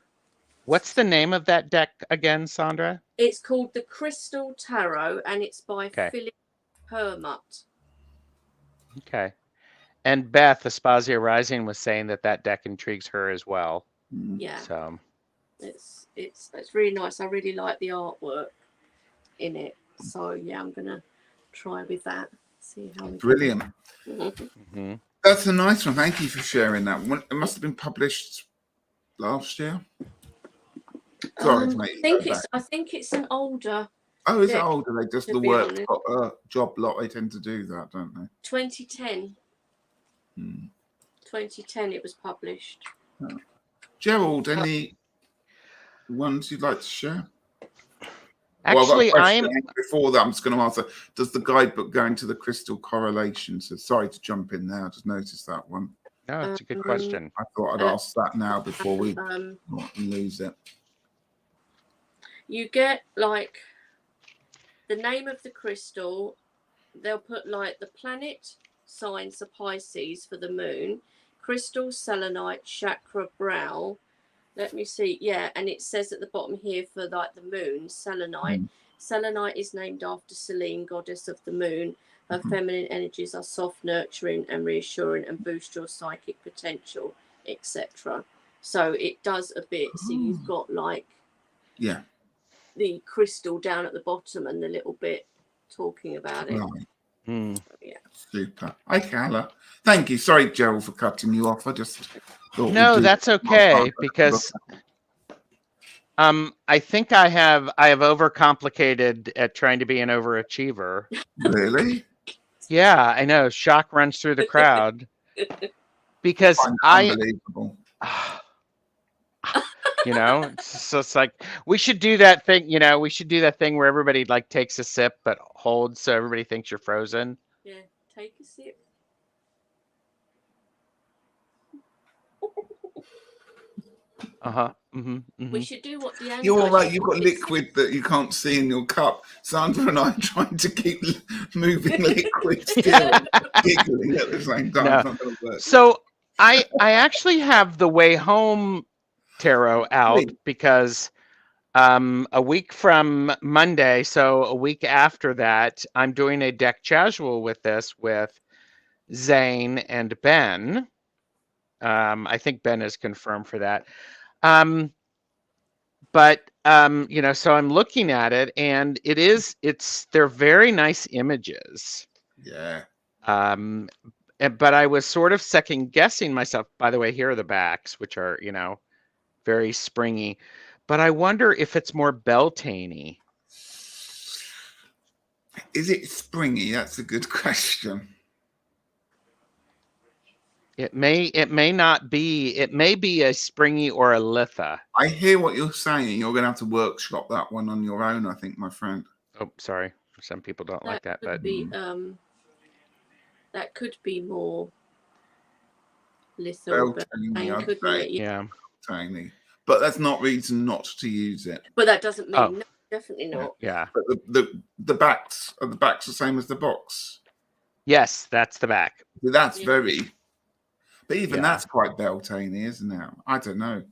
What's the name of that deck again, Sandra? It's called the Crystal Tarot, and it's by Okay. Philip Hermut. Okay. And Beth, Aspasia Rising, was saying that that deck intrigues her as well. Yeah, So it's really nice. I really like the artwork in it. So yeah, I'm gonna try with that. See how we Brilliant. go. That's a nice one. Thank you for sharing that one. It must have been published last year. Sorry to make you go back. I think it's an older Oh, is it deck, older? They just to the be Works honest. got a job lot. They tend to do that, don't they? 2010. 2010 it was published. Gerald, any ones you'd like to share? actually, well, I've got a question before that. I'm just going to answer. Does the guidebook go into the crystal correlation? So sorry to jump in there. I just noticed that one. No, it's a good question. I thought I'd ask that now before we lose it. You get like the name of the crystal. They'll put like the planet signs of Pisces for the moon, crystal selenite chakra brow. Let me see. Yeah, and it says at the bottom here for like the moon, selenite. Selenite is named after Selene, goddess of the moon. Her feminine energies are soft, nurturing, and reassuring, and boost your psychic potential, etc. So it does a bit. So you've got like the crystal down at the bottom and the little bit talking about it. Right. Yeah. Super. Okay, Carla. Thank you. Sorry, Gerald, for cutting you off. I just thought No, that's okay, because I think I have overcomplicated at trying to be an overachiever. Really? Yeah, I know. Shock runs through the crowd because unbelievable. You know, so it's like we should do that thing. You know, we should do that thing where everybody like takes a sip but holds so everybody thinks you're frozen. Yeah, take a sip. We should do what the You're all right. You've got liquid that you can't see in your cup. Sandra and I are trying to keep moving liquid still, giggling at the same time. No. It's not going to work. So I actually have the Way Home tarot out because a week from Monday, so a week after that, I'm doing a deck casual with this with Zane and Ben. I think Ben is confirmed for that. But you know, so I'm looking at it, and they're very nice images. Yeah. But I was sort of second guessing myself. By the way, here are the backs, which are, you know, very springy. But I wonder if it's more Beltane-y. Is it springy? That's a good question. It may not be. It may be a springy or a litha. I hear what you're saying. You're going to have to workshop that one on your own, I think, my friend. Oh, sorry. Some people don't like that, but that could be more litha. Beltane-y, couldn't it? Yeah. Beltane-y. But that's not reason not to use it. But that doesn't mean no, definitely not. Yeah. But the backs are the same as the box. Yes, that's the back. So that's Yeah. very. But even Yeah. that's quite Beltane-y, isn't it? I don't know.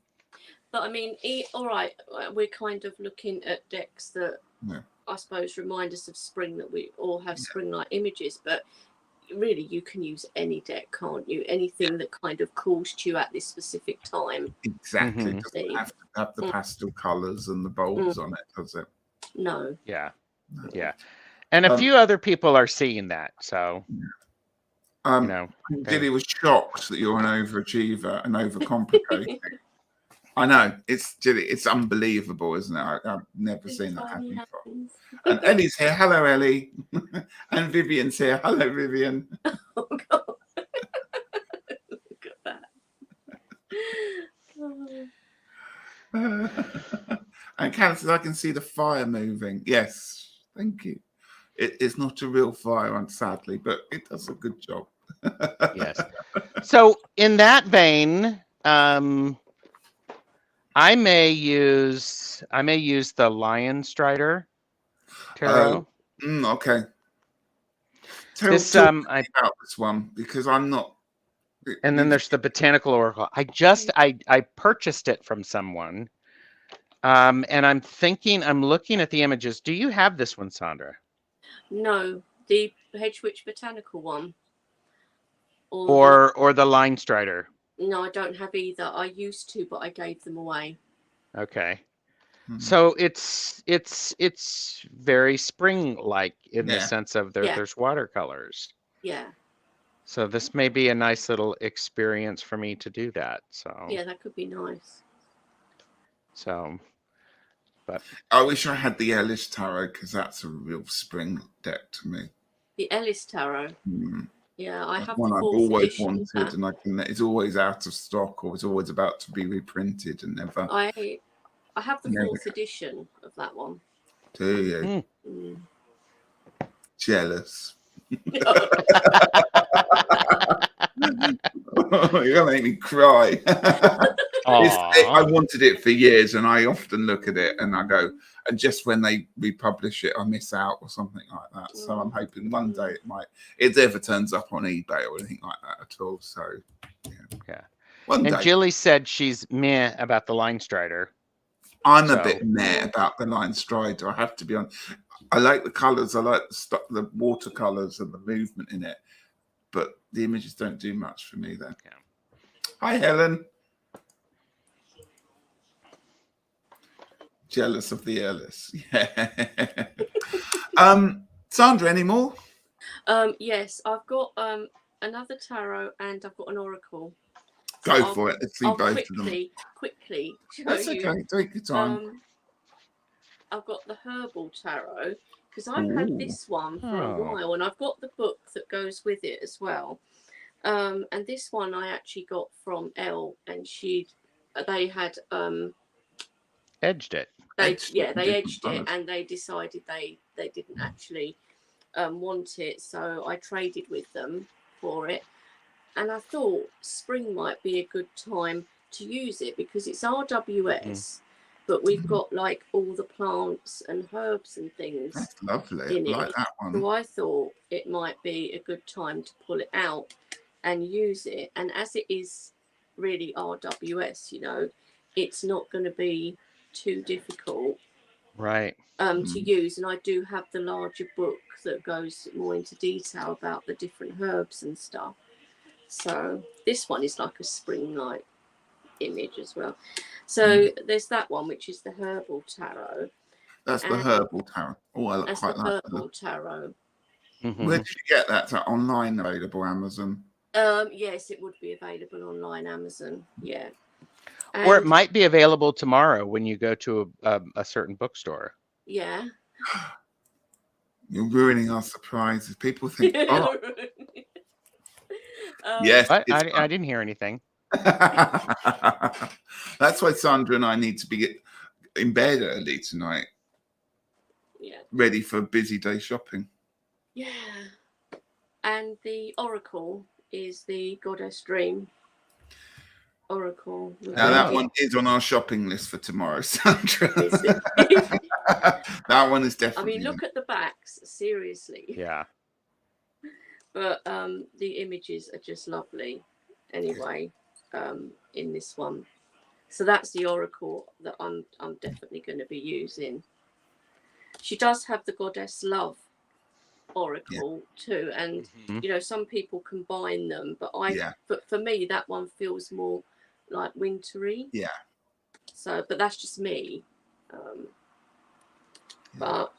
But I mean, all right, we're kind of looking at decks that Yeah. I suppose remind us of spring, that we all have spring-like images. But really, you can use any deck, can't you? Anything that kind of calls to you at this specific time. Exactly. Mhm. It doesn't have to have the pastel colours and the bulbs on it, does it? No. Yeah. No. Yeah. And a few other people are seeing that. So, you know, Gilly was shocked that you're an overachiever and overcomplicating. I know it's unbelievable, isn't it? I've never seen that happen before. And Ellie's here. Hello, Ellie. And Vivian's here. Hello, Vivian. Oh God! Look at that. And Kat says, I can see the fire moving. Yes, thank you. It is not a real fire, sadly, but it does a good job. yes. So in that vein, I may use the Lion Strider tarot. Okay. Tell This me I about this one, because I'm not. and then there's the Botanical Oracle. I purchased it from someone. And I'm looking at the images. Do you have this one, Sandra? No, the Hedge Witch Botanical one. Or the Line Strider? No, I don't have either. I used to, but I gave them away. Okay. So it's very spring-like in the sense of there's watercolors. Yeah. So this may be a nice little experience for me to do that. So yeah, that could be nice. So, but I wish I had the Ellis Tarot, because that's a real spring deck to me. The Ellis Tarot. Yeah, I That's have one the I've fourth always edition. wanted, and it's always out of stock, or it's always about to be reprinted, and never. I have the fourth edition of that one. Do you? Jealous. You're gonna make me cry. I wanted it for years, and I often look at it and I go, and just when they republish it, I miss out or something like that. So I'm hoping one day it ever turns up on eBay or anything like that at all. So yeah. One day. And Jilly said she's meh about the Line Strider. I'm a bit meh about the Line Strider. I have to be honest. I like the colours. I like the watercolours and the movement in it, but the images don't do much for me. Then. Yeah. Hi, Helen. Jealous of the Ellis. Yeah. Sandra, any more? Yes, I've got another tarot and I've got an oracle. Go for it. Let's see both of them. Quickly show That's you. okay. Take your time. I've got the herbal tarot, because I've had this one for a while, and I've got the book that goes with it as well. And this one I actually got from Elle, and they had edged it. They edged it, and they decided they didn't actually want it, so I traded with them for it. And I thought spring might be a good time to use it, because it's RWS, but we've got like all the plants and herbs and things. That's lovely. I like that one. So I thought it might be a good time to pull it out and use it. And as it is really RWS, it's not going to be too difficult, right? To use. And I do have the larger book that goes more into detail about the different herbs and stuff. So this one is like a spring-like image as well. So there's that one, which is the herbal tarot. That's the herbal tarot. Oh, I that's quite the like herbal tarot. Where did you get that? Is that online available? Amazon? Yes, it would be available online, Amazon. Yeah. Or it might be available tomorrow when you go to a certain bookstore. Yeah. You're ruining our surprises. People think, yes. I didn't hear anything. That's why Sandra and I need to be in bed early tonight. Yeah. Ready for a busy day shopping. Yeah. And the oracle is the Goddess Dream oracle. Now that one is on our shopping list for tomorrow, Sandra. That one is definitely. I mean, look at the backs, seriously. Yeah. But the images are just lovely anyway in this one. So that's the oracle that I'm definitely going to be using. She does have the goddess love oracle too, and you know, some people combine them, but but for me that one feels more like wintry. Yeah. So, but that's just me. But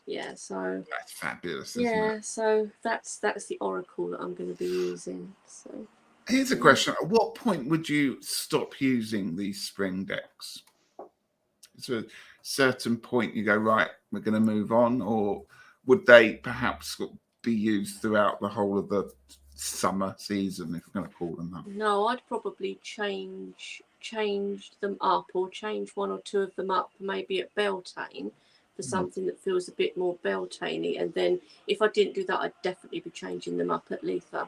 yeah, so That's fabulous, isn't yeah, it? so that's the oracle that I'm going to be using. So Here's a question. At what point would you stop using these spring decks? Is there a certain point you go, right, we're going to move on? Or would they perhaps be used throughout the whole of the summer season, if we're going to call them that? no, I'd probably change them up, or change one or two of them up, maybe at Beltane, for something that feels a bit more Beltane-y. And then if I didn't do that, I'd definitely be changing them up at Letha.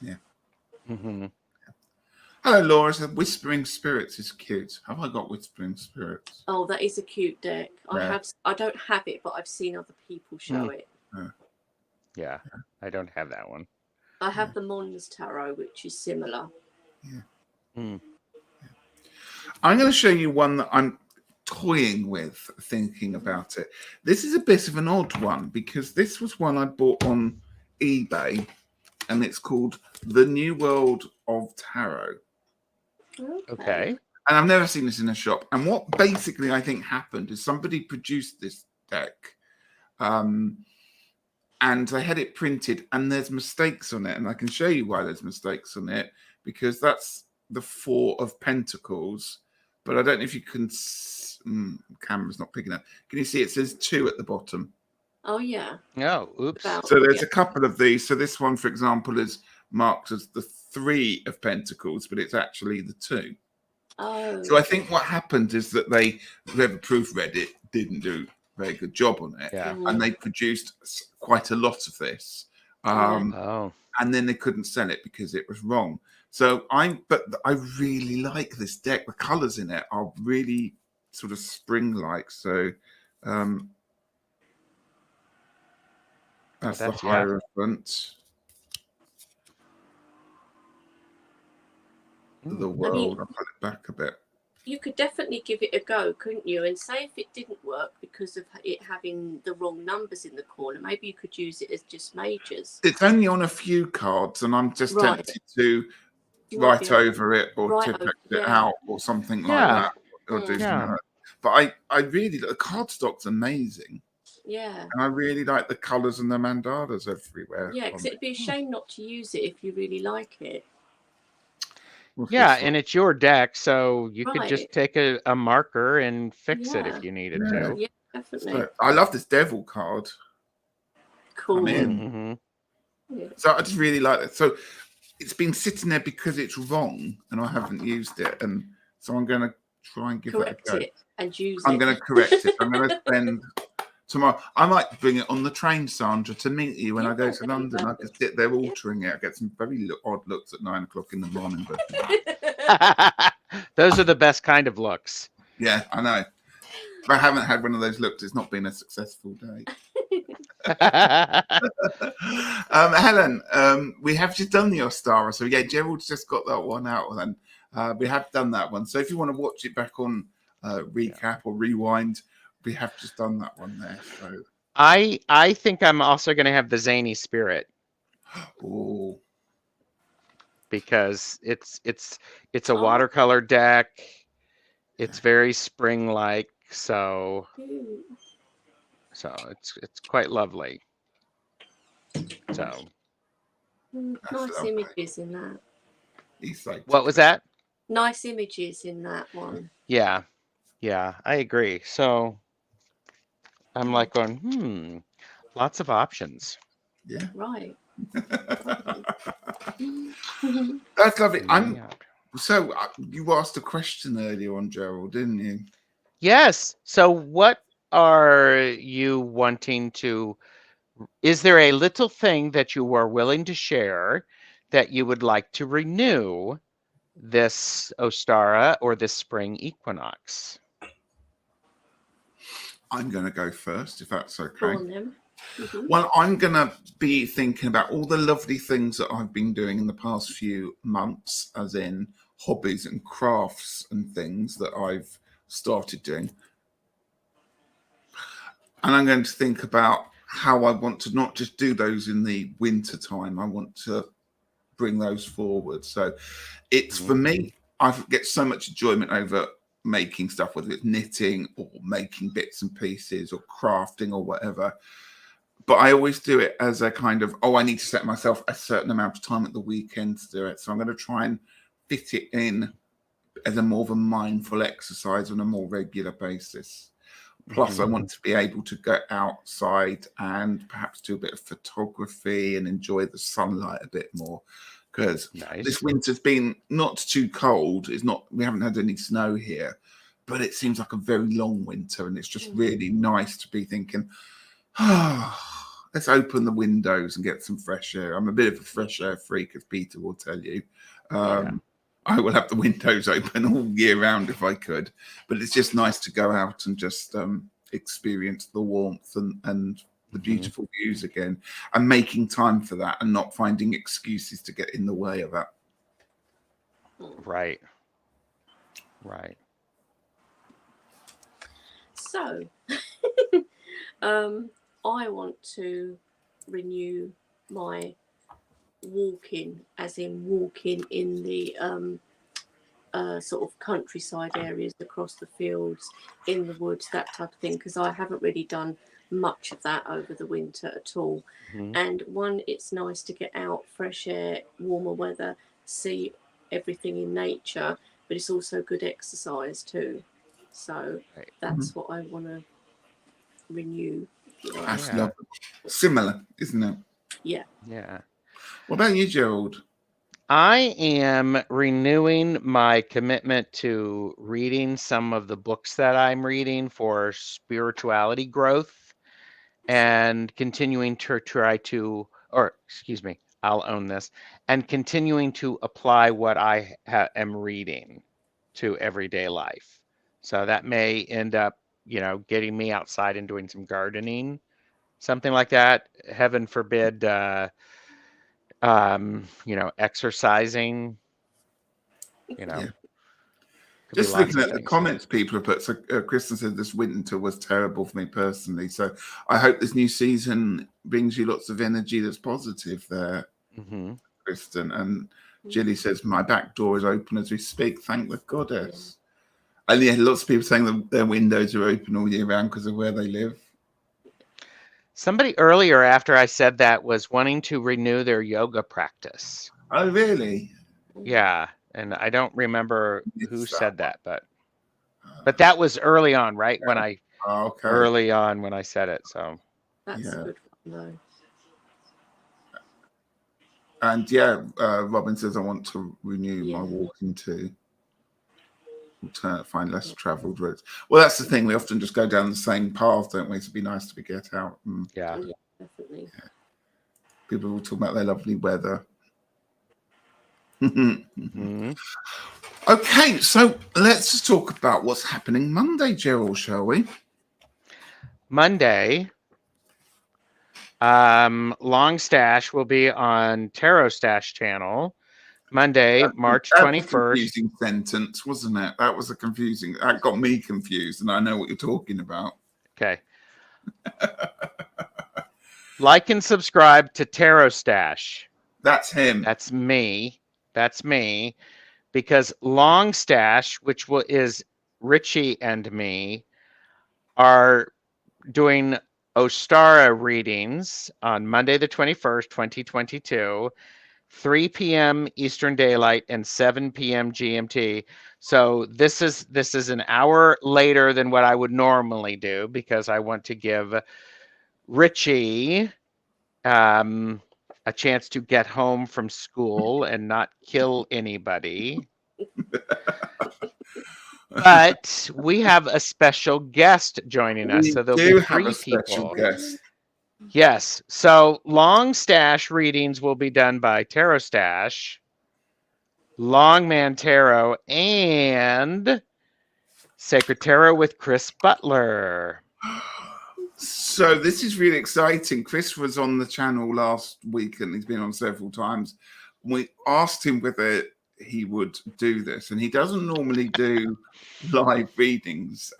Yeah. Mm-hmm. Hello, Laura. So Whispering Spirits is cute. Have I got Whispering Spirits? Oh, that is a cute deck. Yeah. I don't have it, but I've seen other people show it. Yeah, I don't have that one. I have the Mons Tarot, which is similar. Yeah. Mm. I'm going to show you one that I'm toying with, thinking about it. This is a bit of an odd one because this was one I bought on eBay, and it's called The New World of Tarot. Okay. And I've never seen this in a shop. And what basically I think happened is somebody produced this deck, and they had it printed, and there's mistakes on it. And I can show you why there's mistakes on it, because that's the 4 of Pentacles. But I don't know if you can. Camera's not picking up. Can you see it says 2 at the bottom? Oh yeah. Oh, oops. So there's a couple of these. So this one, for example, is marked as the 3 of Pentacles, but it's actually the 2. Oh. So I think what happened is that whoever proofread it didn't do a very good job on it, and they produced quite a lot of this, and then they couldn't sell it because it was wrong. So I really like this deck. The colours in it are really sort of spring-like. So that's the Hierophant. The world. I'll put it back a bit. You could definitely give it a go, couldn't you? And say if it didn't work because of it having the wrong numbers in the corner, maybe you could use it as just majors. It's only on a few cards, and I'm just tempted to write over it or tip it out or something like that, or do something like that. But I really, the cardstock's amazing. Yeah. And I really like the colours and the mandalas everywhere. Yeah, because it'd be a shame not to use it if you really like it. Yeah, and it's your deck, so you could just take a marker and fix it if you needed to. Yeah, definitely. So, I love this devil card. Cool. I'm in. So I just really like it. So it's been sitting there because it's wrong and I haven't used it. And so I'm going to try and give it a go. It and use I'm going to correct it. I'm going to spend tomorrow. I might bring it on the train, Sandra, to meet you when I go to London. I just sit there altering it. I get some very odd looks at 9 o'clock in the morning. But those are the best kind of looks. Yeah, I know. If I haven't had one of those looks, it's not been a successful day. Helen, we have just done the Ostara. So yeah, Gerald's just got that one out. And we have done that one. So if you want to watch it back on recap or rewind, we have just done that one there. So I think I'm also going to have the Zany Spirit. Oh, because it's a watercolor deck. It's very spring-like, so it's quite lovely. So nice images in that. What was that? Nice images in that one. Yeah, I agree. So I'm like going, lots of options. Yeah. Right. That's lovely. So you asked a question earlier on, Gerald, didn't you? Yes. So what are you wanting to? Is there a little thing that you are willing to share that you would like to renew this Ostara or this spring equinox? I'm going to go first, if that's okay. Go on, then. Mhm. Well, I'm going to be thinking about all the lovely things that I've been doing in the past few months, as in hobbies and crafts and things that I've started doing. And I'm going to think about how I want to not just do those in the winter time. I want to bring those forward. So it's for me, I get so much enjoyment over making stuff, whether it's knitting or making bits and pieces or crafting or whatever. But I always do it as a kind of, I need to set myself a certain amount of time at the weekend to do it. So I'm going to try and fit it in as a more of a mindful exercise on a more regular basis. Plus, I want to be able to go outside and perhaps do a bit of photography and enjoy the sunlight a bit more. Because this winter's been not too cold. It's not. We haven't had any snow here, but it seems like a very long winter, and it's just really nice to be thinking, let's open the windows and get some fresh air. I'm a bit of a fresh air freak, as Peter will tell you. I will have the windows open all year round if I could, but it's just nice to go out and just experience the warmth and the beautiful views again, and making time for that and not finding excuses to get in the way of that. Right. Right. So, I want to renew my walking, as in walking in the sort of countryside areas, across the fields, in the woods, that type of thing, because I haven't really done much of that over the winter at all. And one, it's nice to get out, fresh air, warmer weather, see everything in nature, but it's also good exercise too. So that's what I want to renew. That's lovely. Similar, isn't it? Yeah. Yeah. What about you, Gerald? I am renewing my commitment to reading some of the books that I'm reading for spirituality growth, and continuing to try to, or excuse me, I'll own this, and continuing to apply what I am reading to everyday life. So that may end up, getting me outside and doing some gardening, something like that. Heaven forbid, exercising, Yeah. could Just be lots looking of at the things. comments people have put, so Kristen said this winter was terrible for me personally. So I hope this new season brings you lots of energy that's positive there, Kristen. And Jilly says, my back door is open as we speak. Thank the goddess. And yeah, lots of people saying that their windows are open all year round because of where they live. Somebody earlier after I said that was wanting to renew their yoga practice. Oh, really? Yeah. And I don't remember who said that, but that was early on, right? When I early on when I said it. So that's a good one though. And Robin says I want to renew my walking too. Find less travelled routes. Well, that's the thing. We often just go down the same path, don't we? It'd be nice to get out. And, Definitely. People will talk about their lovely weather. Okay, so let's just talk about what's happening Monday, Gerald, shall we? Monday, LongStache will be on TarotStache channel. Monday, March 21st. That was a confusing sentence, wasn't it? That was that got me confused, and I know what you're talking about. Okay. Like and subscribe to TarotStache. That's him. That's me. That's me. Because LongStache, which is Richie and me, are doing Ostara readings on Monday the 21st, 2022, 3 p.m. Eastern Daylight and 7 p.m. GMT. So this is an hour later than what I would normally do, because I want to give Richie a chance to get home from school and not kill anybody. But we have a special guest joining us, so there'll be 3 people. Guest. Yes. So LongStache readings will be done by TarotStache, Longman Tarot, and Sacred Tarot with Chris Butler. So this is really exciting. Chris was on the channel last week, and he's been on several times. We asked him whether he would do this, and he doesn't normally do live readings.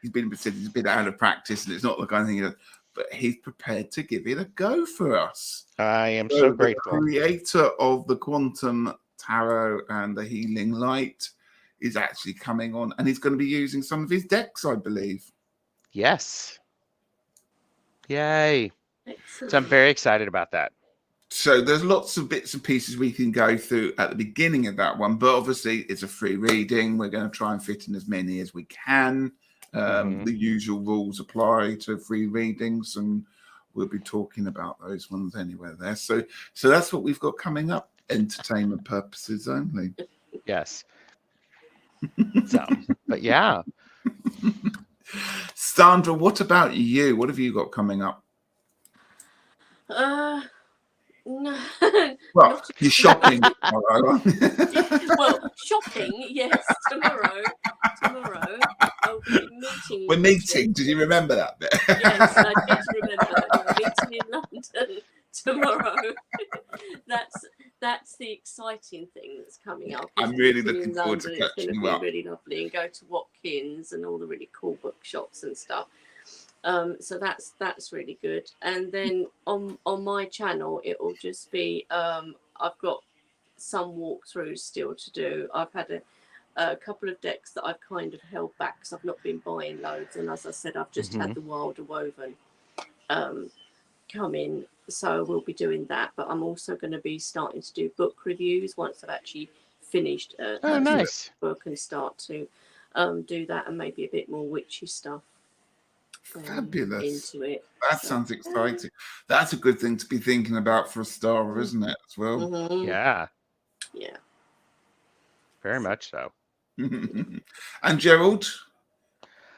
He's a bit out of practice, and it's not the kind of thing he does. But he's prepared to give it a go for us. I am so grateful. The creator of the Quantum Tarot and the Healing Light is actually coming on, and he's going to be using some of his decks, I believe. Yes. Yay. Excellent. So I'm very excited about that. So there's lots of bits and pieces we can go through at the beginning of that one, but obviously it's a free reading. We're going to try and fit in as many as we can. The usual rules apply to free readings, and we'll be talking about those ones anywhere there. So that's what we've got coming up. Entertainment purposes only. Yes. So, but yeah. Sandra, what about you? What have you got coming up? No. Well, you're shopping tomorrow. Well, shopping, yes, tomorrow. I'll be meeting. We're meeting. Did you remember that bit? Yes, I did remember that. We're meeting in London tomorrow. That's the exciting thing that's coming up. I'm really looking in forward to London. It's catching going you to up. be really lovely, and go to Watkins and all the really cool bookshops and stuff. So that's really good. And then on my channel, it will just be I've got some walkthroughs still to do. I've had a couple of decks that I've kind of held back because I've not been buying loads, and as I said, I've just had the Wilder Woven come in, so we'll be doing that. But I'm also going to be starting to do book reviews once I've actually finished a Nice book, and start to do that, and maybe a bit more witchy stuff. Fabulous. Into it. That sounds exciting. That's a good thing to be thinking about for Ostara, isn't it, as well? Mm-hmm. Yeah. Yeah. Very much so. And Gerald,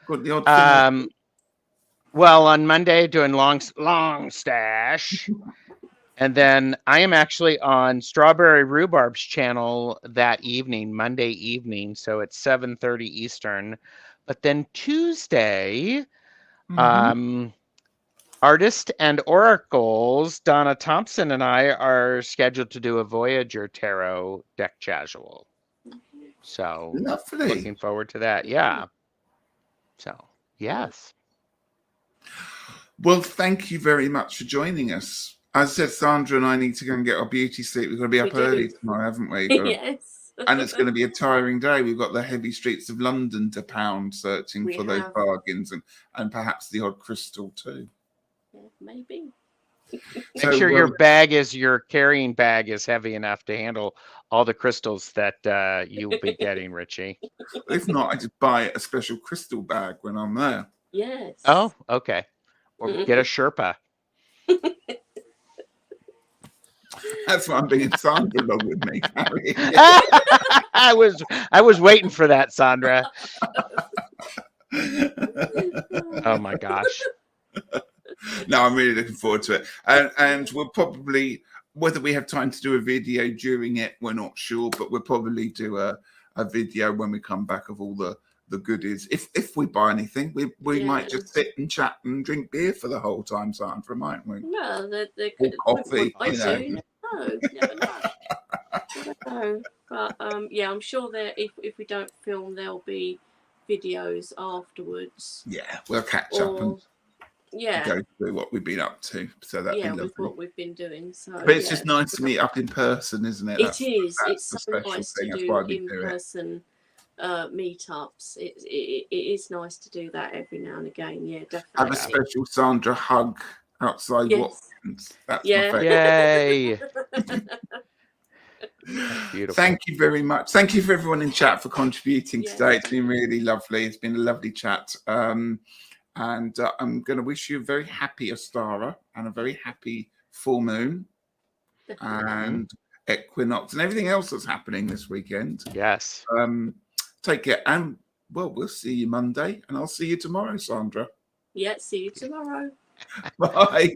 got the odd thing? Well, on Monday doing LongStache, and then I am actually on Strawberry Rhubarb's channel that evening, Monday evening, so it's 7:30 Eastern. But then Tuesday, Artist and Oracles, Donna Thompson and I are scheduled to do a Voyager Tarot deck casual. So Lovely. looking forward to that. Yeah. So, yes. Well, thank you very much for joining us. As I said, Sandra and I need to go and get our beauty sleep. We've got to be up early tomorrow, haven't we? Yes. And it's going to be a tiring day. We've got the heavy streets of London to pound, searching for those bargains and perhaps the odd crystal too. Yeah, maybe. Make sure your carrying bag is heavy enough to handle all the crystals that you'll be getting, Richie. If not, I just buy a special crystal bag when I'm there. Yes. Oh, okay. Or get a Sherpa. That's why I'm bringing Sandra along with me. I was waiting for that, Sandra. Oh my gosh. No, I'm really looking forward to it. And we'll probably, whether we have time to do a video during it, we're not sure, but we'll probably do a video when we come back of all the goodies. If we buy anything, we might just sit and chat and drink beer for the whole time, Sandra, mightn't we? No, or coffee. Never know. But yeah, I'm sure that if we don't film, there'll be videos afterwards. Yeah, we'll catch up and go through what we've been up to. So that'd be lovely. With what we've been doing. So, but it's just nice to meet up in person, isn't it? It's so nice to do in-person meetups. It is nice to do that every now and again. Yeah, definitely. Have a special Sandra hug outside Watkins. That's my favourite. Yay! Beautiful. Thank you very much. Thank you for everyone in chat for contributing today. It's been really lovely. It's been a lovely chat. And I'm going to wish you a very happy Ostara and a very happy full moon and equinox and everything else that's happening this weekend. Yes. Take care. And, well, we'll see you Monday and I'll see you tomorrow, Sandra. Yeah, see you tomorrow. Bye.